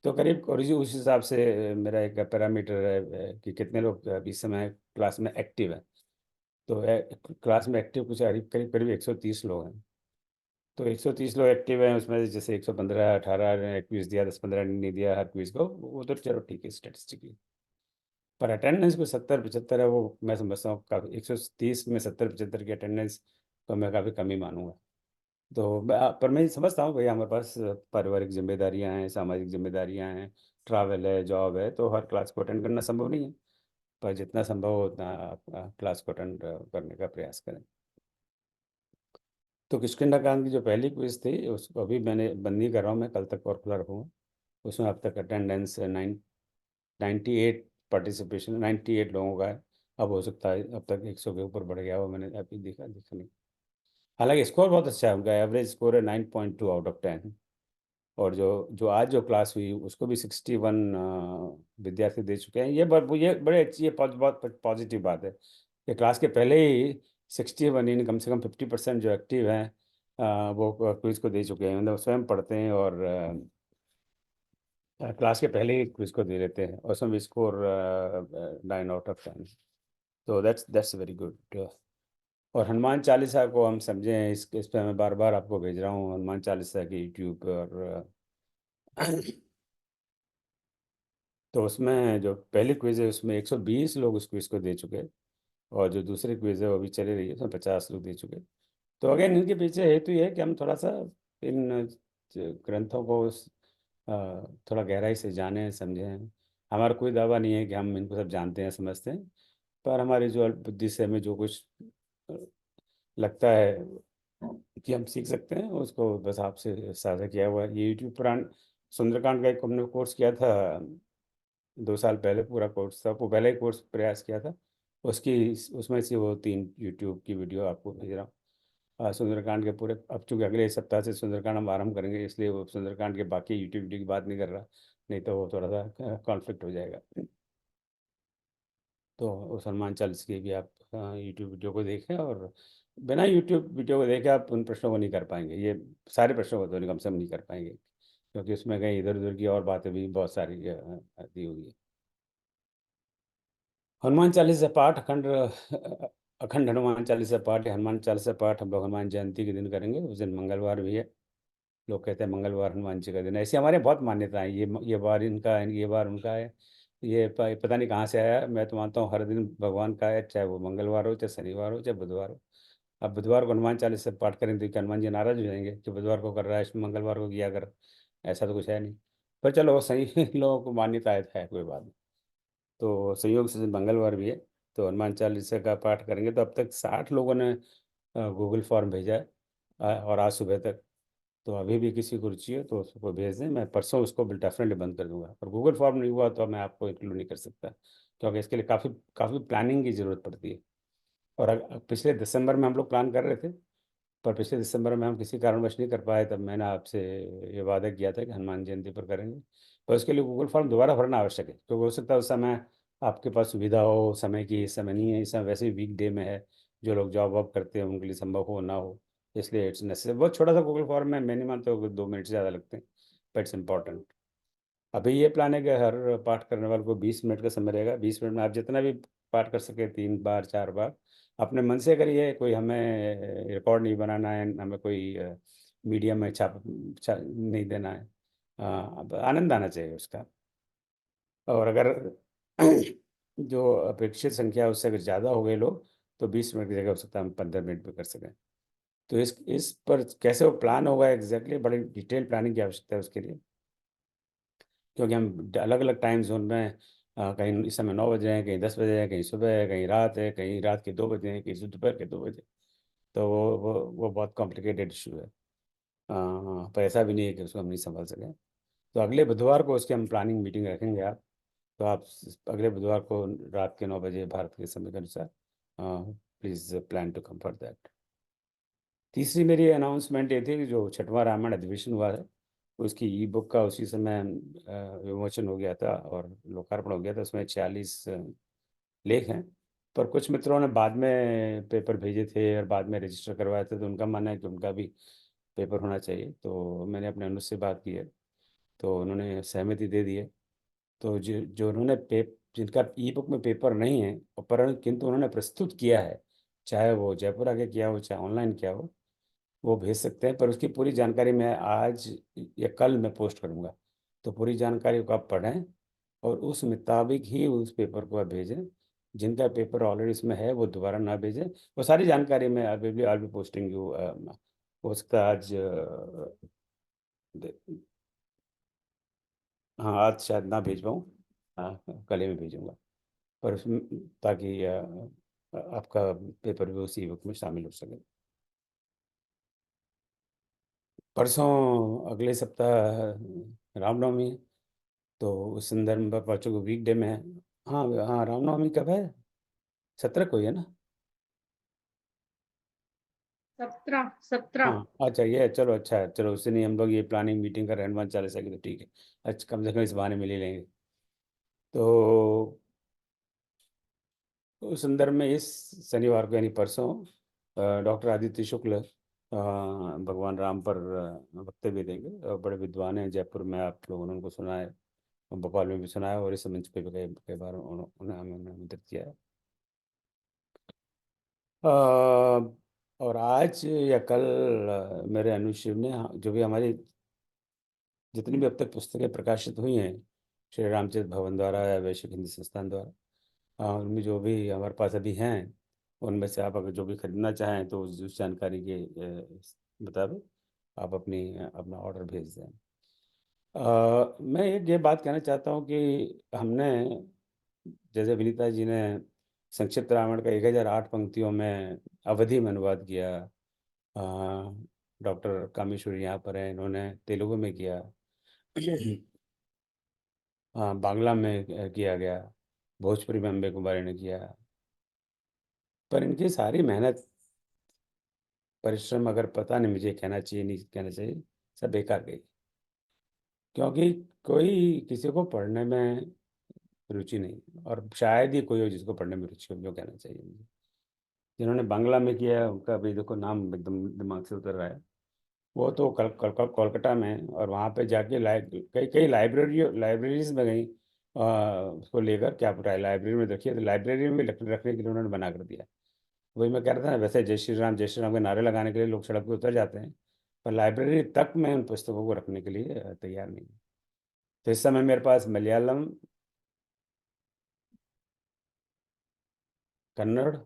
तो करीब और उस हिसाब से मेरा एक पैरामीटर है कि कितने लोग इस समय क्लास में एक्टिव हैं। तो क्लास में एक्टिव कुछ करीब करीब करीब 130 लोग हैं। तो 130 लोग एक्टिव हैं, उसमें से जैसे 115 18 ने क्विज दिया, 10-15 ने नहीं दिया हर क्विज को, वो तो चलो ठीक है स्टैटिस्टिकली। पर अटेंडेंस को 70-75 है, वो मैं समझता हूँ काफ़ी, 130 में 70-75 की अटेंडेंस तो मैं काफ़ी कमी मानूंगा। तो पर मैं समझता हूँ भैया, हमारे पास पारिवारिक जिम्मेदारियाँ हैं, सामाजिक जिम्मेदारियाँ हैं, ट्रैवल है, जॉब है, तो हर क्लास को अटेंड करना संभव नहीं है, पर जितना संभव हो उतना आप क्लास को अटेंड करने का प्रयास करें। तो किष्किंधा की जो पहली क्विज थी उसको अभी मैंने बंद नहीं कर रहा हूँ, मैं कल तक और खुला रखूँगा। उसमें अब तक अटेंडेंस 98 पार्टिसिपेशन 98 लोगों का है। अब हो सकता है अब तक 100 के ऊपर बढ़ गया हो, मैंने अभी देखा नहीं। हालांकि स्कोर बहुत अच्छा है, उनका एवरेज स्कोर है 9.2 आउट ऑफ 10। और जो आज जो क्लास हुई उसको भी 61 विद्यार्थी दे चुके हैं। ये बड़े अच्छी, ये बहुत पॉजिटिव बात है कि क्लास के पहले ही 61 यानी कम से कम 50% जो एक्टिव हैं वो क्विज को दे चुके हैं, मतलब स्वयं पढ़ते हैं और क्लास के पहले ही क्विज को दे देते हैं, और उसमें भी स्कोर 9 आउट ऑफ 10। तो दैट्स वेरी गुड। और हनुमान चालीसा को हम समझें, इस पे मैं बार बार आपको भेज रहा हूँ हनुमान चालीसा की यूट्यूब पर। तो उसमें जो पहली क्विज है उसमें 120 लोग उस क्विज को दे चुके हैं, और जो दूसरी क्विज है वो अभी चली रही है, उसमें 50 लोग दे चुके हैं। तो अगेन इनके पीछे हेतु ये है कि हम थोड़ा सा इन ग्रंथों को थोड़ा गहराई से जानें समझें। हमारा कोई दावा नहीं है कि हम इनको सब जानते हैं समझते हैं, पर हमारी जो बुद्धि से हमें जो कुछ लगता है कि हम सीख सकते हैं उसको बस आपसे साझा किया हुआ है। ये यूट्यूब पुराण सुंदरकांड का एक हमने कोर्स किया था 2 साल पहले, पूरा कोर्स था, वो पहले ही कोर्स प्रयास किया था उसकी, उसमें से वो 3 यूट्यूब की वीडियो आपको भेज रहा हूँ सुंदरकांड के पूरे। अब चूँकि अगले सप्ताह से सुंदरकांड हम आरम्भ करेंगे, इसलिए वो सुंदरकांड के बाकी यूट्यूब वीडियो की बात नहीं कर रहा, नहीं तो वो थोड़ा सा कॉन्फ्लिक्ट हो जाएगा। तो उस हनुमान चालीसा की भी आप यूट्यूब वीडियो को देखें, और बिना यूट्यूब वीडियो को देखे आप उन प्रश्नों को नहीं कर पाएंगे, ये सारे प्रश्नों को तो नहीं, कम से कम नहीं कर पाएंगे, क्योंकि उसमें कहीं इधर उधर की और बातें भी बहुत सारी दी हुई है। हनुमान चालीसा पाठ अखंड अखंड हनुमान चालीसा पाठ या हनुमान चालीसा पाठ हम लोग हनुमान जयंती के दिन करेंगे। उस दिन मंगलवार भी है, लोग कहते हैं मंगलवार हनुमान जी का दिन है, ऐसी हमारे बहुत मान्यताएं। ये बार इनका है, ये बार उनका है, ये पता नहीं कहाँ से आया। मैं तो मानता हूँ हर दिन भगवान का है, चाहे वो मंगलवार हो, चाहे शनिवार हो, चाहे बुधवार हो। अब बुधवार को हनुमान चालीसा पाठ करें तो क्या हनुमान जी नाराज हो जाएंगे कि बुधवार को कर रहा है, मंगलवार को किया कर? ऐसा तो कुछ है नहीं, पर चलो वो सही लोगों को मान्यता है, कोई बात नहीं। तो संयोग से मंगलवार भी है, तो हनुमान चालीसा का पाठ करेंगे। तो अब तक 60 लोगों ने गूगल फॉर्म भेजा है और आज सुबह तक तो अभी भी किसी को रुचि हो तो उसको भेज दें, मैं परसों उसको डेफिनेटली बंद कर दूंगा। और गूगल फॉर्म नहीं हुआ तो मैं आपको इंक्लूड नहीं कर सकता, क्योंकि इसके लिए काफ़ी काफ़ी प्लानिंग की ज़रूरत पड़ती है। और पिछले दिसंबर में हम लोग प्लान कर रहे थे, पर पिछले दिसंबर में हम किसी कारणवश नहीं कर पाए। तब मैंने आपसे ये वादा किया था कि हनुमान जयंती पर करेंगे, पर उसके लिए गूगल फॉर्म दोबारा भरना आवश्यक है, क्योंकि हो सकता है उस समय आपके पास सुविधा हो समय की। इस समय नहीं है, इस समय वैसे ही वीक डे में है, जो लोग जॉब वॉब करते हैं उनके लिए संभव हो ना हो, इसलिए इट्स नेसेसरी। बहुत छोटा सा गूगल फॉर्म में, मैं नहीं मानता हूँ 2 मिनट से ज़्यादा लगते हैं, बट इट्स इम्पॉर्टेंट। अभी ये प्लान है कि हर पाठ करने वाले को 20 मिनट का समय रहेगा। 20 मिनट में आप जितना भी पाठ कर सके, 3 बार 4 बार अपने मन से करिए। कोई हमें रिकॉर्ड नहीं बनाना है, हमें कोई मीडियम में छाप नहीं देना है। अब आनंद आना चाहिए उसका। और अगर जो अपेक्षित संख्या है उससे अगर ज़्यादा हो गए लोग, तो 20 मिनट की जगह हो सकता है हम 15 मिनट में कर सकें। तो इस पर कैसे वो प्लान होगा एग्जैक्टली, बड़ी डिटेल प्लानिंग की आवश्यकता है उसके लिए, क्योंकि हम अलग अलग टाइम जोन में कहीं इस समय 9 बजे हैं, कहीं 10 बजे हैं, कहीं सुबह है, कहीं रात है, कहीं रात के 2 बजे हैं, कहीं दोपहर के 2 बजे। तो वो बहुत कॉम्प्लिकेटेड इशू है। पर ऐसा भी नहीं है कि उसको हम नहीं संभाल सकें। तो अगले बुधवार को उसकी हम प्लानिंग मीटिंग रखेंगे। आप तो आप अगले बुधवार को रात के 9 बजे भारत के समय के अनुसार please plan to come for that. तीसरी मेरी अनाउंसमेंट ये थी कि जो 6वां रामायण अधिवेशन हुआ है, उसकी ई बुक का उसी समय विमोचन हो गया था और लोकार्पण हो गया था। उसमें 46 लेख हैं, पर कुछ मित्रों ने बाद में पेपर भेजे थे और बाद में रजिस्टर करवाए थे, तो उनका मानना है कि उनका भी पेपर होना चाहिए। तो मैंने अपने अनुज से बात की है, तो उन्होंने सहमति दे दी है। तो जो जो उन्होंने जिनका ई बुक में पेपर नहीं है, पर किंतु उन्होंने प्रस्तुत किया है, चाहे वो जयपुर आके किया हो चाहे ऑनलाइन किया हो, वो भेज सकते हैं। पर उसकी पूरी जानकारी मैं आज या कल मैं पोस्ट करूँगा, तो पूरी जानकारी को आप पढ़ें और उस मुताबिक ही उस पेपर को आप भेजें। जिनका पेपर ऑलरेडी इसमें है वो दोबारा ना भेजें। वो सारी जानकारी मैं आई बी पोस्टिंग यू। हो सकता है आज हाँ, आज शायद ना भेज पाऊँ, हाँ कल ही मैं भेजूँगा। पर उसमें ताकि आपका पेपर भी उसी बुक में शामिल हो सके। परसों अगले सप्ताह रामनवमी है, तो उस संदर्भ में बच्चों को वीकडे में है। हाँ हाँ, रामनवमी कब है? 17 को ही है ना? 17। हाँ अच्छा, ये चलो अच्छा है, चलो उससे नहीं, हम लोग ये प्लानिंग मीटिंग कर हनुमान चालीसा की, तो ठीक है। अच्छा, कम से कम इस बहाने मिल ही लेंगे। तो उस संदर्भ में इस शनिवार को यानी परसों डॉक्टर आदित्य शुक्ल भगवान राम पर वक्तव्य देंगे। और बड़े विद्वान हैं, जयपुर में आप लोगों ने उनको सुना है, और भोपाल में भी सुना है, और इस मंच पे भी कई बार उन्हें हमें आमंत्रित किया है। और आज या कल मेरे अनुशिव ने जो भी हमारी जितनी भी अब तक पुस्तकें प्रकाशित हुई हैं श्री रामचरित भवन द्वारा या वैश्विक हिंदी संस्थान द्वारा, उनमें जो भी हमारे पास अभी हैं, उनमें से आप अगर जो भी खरीदना चाहें तो उस जानकारी के मुताबिक आप अपना ऑर्डर भेज दें। मैं एक ये बात कहना चाहता हूँ कि हमने, जैसे विनीता जी ने संक्षिप्त रामायण का 1008 पंक्तियों में अवधि में अनुवाद किया, डॉक्टर कामेश्वरी यहाँ पर हैं, इन्होंने तेलुगु में किया, हाँ बांग्ला में किया गया, भोजपुरी में अम्बे कुमारी ने किया। पर इनकी सारी मेहनत परिश्रम, अगर पता नहीं मुझे कहना चाहिए नहीं कहना चाहिए, सब बेकार गई, क्योंकि कोई किसी को पढ़ने में रुचि नहीं, और शायद ही कोई हो जिसको पढ़ने में रुचि हो, जो कहना चाहिए मुझे। जिन्होंने बांग्ला में किया है उनका अभी देखो नाम एकदम दिमाग से उतर रहा है। वो तो कोलकाता में है, और वहाँ पे जाके कई कई लाइब्रेरीज में गई उसको लेकर, क्या पता है लाइब्रेरी में रखिए, तो लाइब्रेरी में भी रखने के लिए उन्होंने बना कर दिया। वही मैं कह रहा था ना, वैसे जय श्री राम के नारे लगाने के लिए लोग सड़क पे उतर जाते हैं, पर लाइब्रेरी तक में उन पुस्तकों को रखने के लिए तैयार नहीं है। तो इस समय मेरे पास मलयालम, कन्नड़,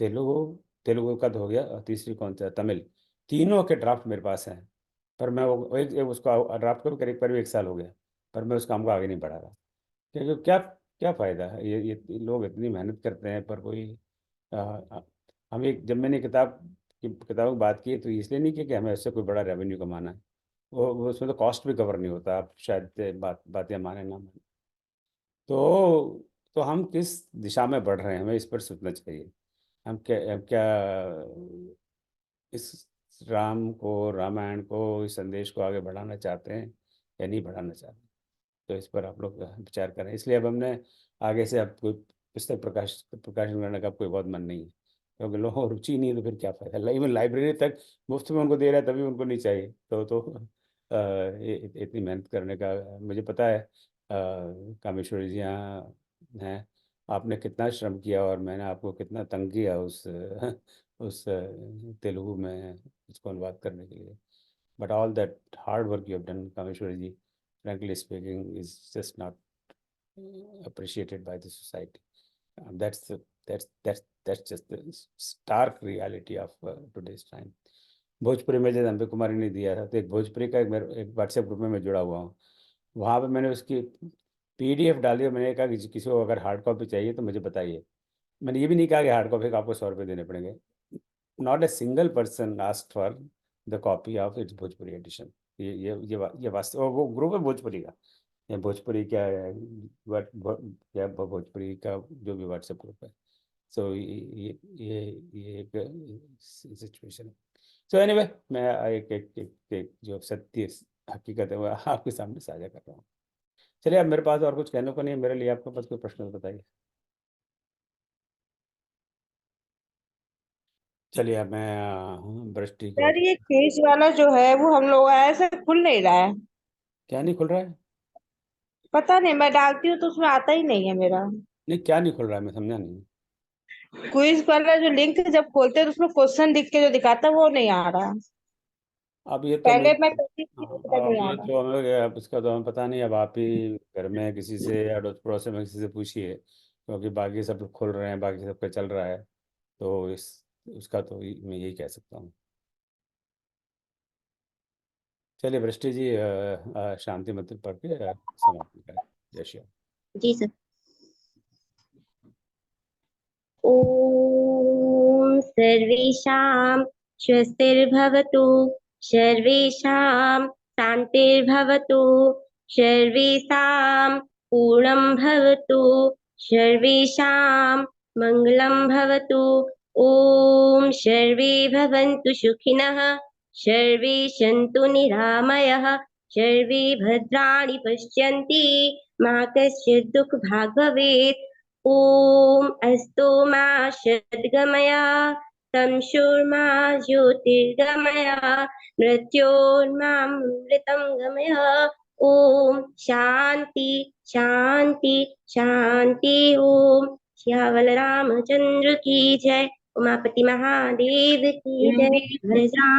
तेलुगु, तेलुगु का तो हो गया, और तीसरी कौन सा, तमिल, तीनों के ड्राफ्ट मेरे पास हैं। पर मैं वो उसको ड्राफ्ट को करीब करीब 1 साल हो गया, पर मैं उस काम को आगे नहीं बढ़ा रहा, क्योंकि क्या क्या फ़ायदा है, ये लोग इतनी मेहनत करते हैं, पर कोई हम एक जब मैंने किताब की किताबों की बात की है तो इसलिए नहीं कि हमें उससे कोई बड़ा रेवेन्यू कमाना है, वो उसमें तो कॉस्ट भी कवर नहीं होता, आप शायद बातें माने ना माने। तो हम किस दिशा में बढ़ रहे हैं, हमें इस पर सोचना चाहिए। हम क्या इस रामायण को, इस संदेश को आगे बढ़ाना चाहते हैं या नहीं बढ़ाना चाहते? तो इस पर आप लोग विचार करें। इसलिए अब हमने आगे से अब कोई पुस्तक प्रकाशन करने का कोई बहुत मन नहीं है, क्योंकि लोगों को रुचि नहीं है, तो फिर क्या फायदा। इवन लाइब्रेरी तक मुफ्त में उनको दे रहा है तभी उनको नहीं चाहिए। तो इतनी मेहनत करने का मुझे पता है। कामेश्वरी जी यहाँ हैं, आपने कितना श्रम किया और मैंने आपको कितना तंग किया उस तेलुगु में उसको अनुवाद करने के लिए। But all that hard work you have done, Kameshwari ji, frankly speaking, is just not appreciated by the society. That's just the stark reality of today's time. Bhojpuri में जैसे अम्बे कुमारी ने दिया था, तो एक भोजपुरी का एक व्हाट्सएप ग्रुप में मैं जुड़ा हुआ हूँ, वहाँ पे मैंने उसकी PDF डाली और मैंने कहा कि किसी को अगर हार्ड कॉपी चाहिए तो मुझे बताइए। मैंने ये भी नहीं कहा कि हार्ड कॉपी का आपको 100 रुपये देने पड़ेंगे। Not a single person asked for the copy of its Bhojpuri edition. ये वास्तव, वो ग्रुप है भोजपुरी का, या भोजपुरी क्या है, क्या भोजपुरी का जो भी व्हाट्सएप ग्रुप है। सो ये एक सिचुएशन है। सो एनीवे, मैं एक जो सत्य हकीकत है वो आपके सामने साझा कर रहा हूँ। चलिए, अब मेरे पास और कुछ कहने को नहीं है मेरे लिए। आपके पास कोई प्रश्न तो बताइए। चलिए, अब मैं दृष्टि को। सर ये केस वाला जो है वो हम लोग ऐसे खुल नहीं रहा है। क्या नहीं खुल रहा है? पता नहीं, मैं डालती हूँ तो उसमें आता ही नहीं है मेरा। नहीं, क्या नहीं खुल रहा है, मैं समझा नहीं। क्विज वाला जो लिंक जब खोलते हैं तो उसमें क्वेश्चन दिख के जो दिखाता है वो नहीं आ रहा। अब ये तो पहले हमें, मैं करती थी तो पता अब नहीं आ ये रहा। तो हमें, अब इसका तो हमें पता नहीं। अब आप ही घर में किसी से, अड़ोस पड़ोस में किसी से पूछिए, क्योंकि बाकी सब खुल रहे हैं, बाकी सब पे चल रहा है। तो उसका तो मैं यही कह सकता हूँ। चलिए वृष्टि जी, शांति मंत्र पढ़ के समाप्त करें। जय श्री राम। जी सर। ॐ सर्वेषां स्वस्तिर्भवतु, सर्वेषां शान्तिर्भवतु, सर्वेषां पूर्णं भवतु, सर्वेषां मङ्गलं भवतु। ॐ सर्वे भवन्तु सुखिनः, सर्वे सन्तु निरामयः, सर्वे भद्राणि पश्यन्ति, मा कश्चित् दुःखभाग् भवेत्। ॐ अस्तु मा सद्गमय, तमसोर्मा ज्योतिर्गमय, मृत्योर्मामृतं गमय। ॐ शांति शांति शांति। ॐ श्यावल रामचंद्र की जय, उमापति महादेव की जय।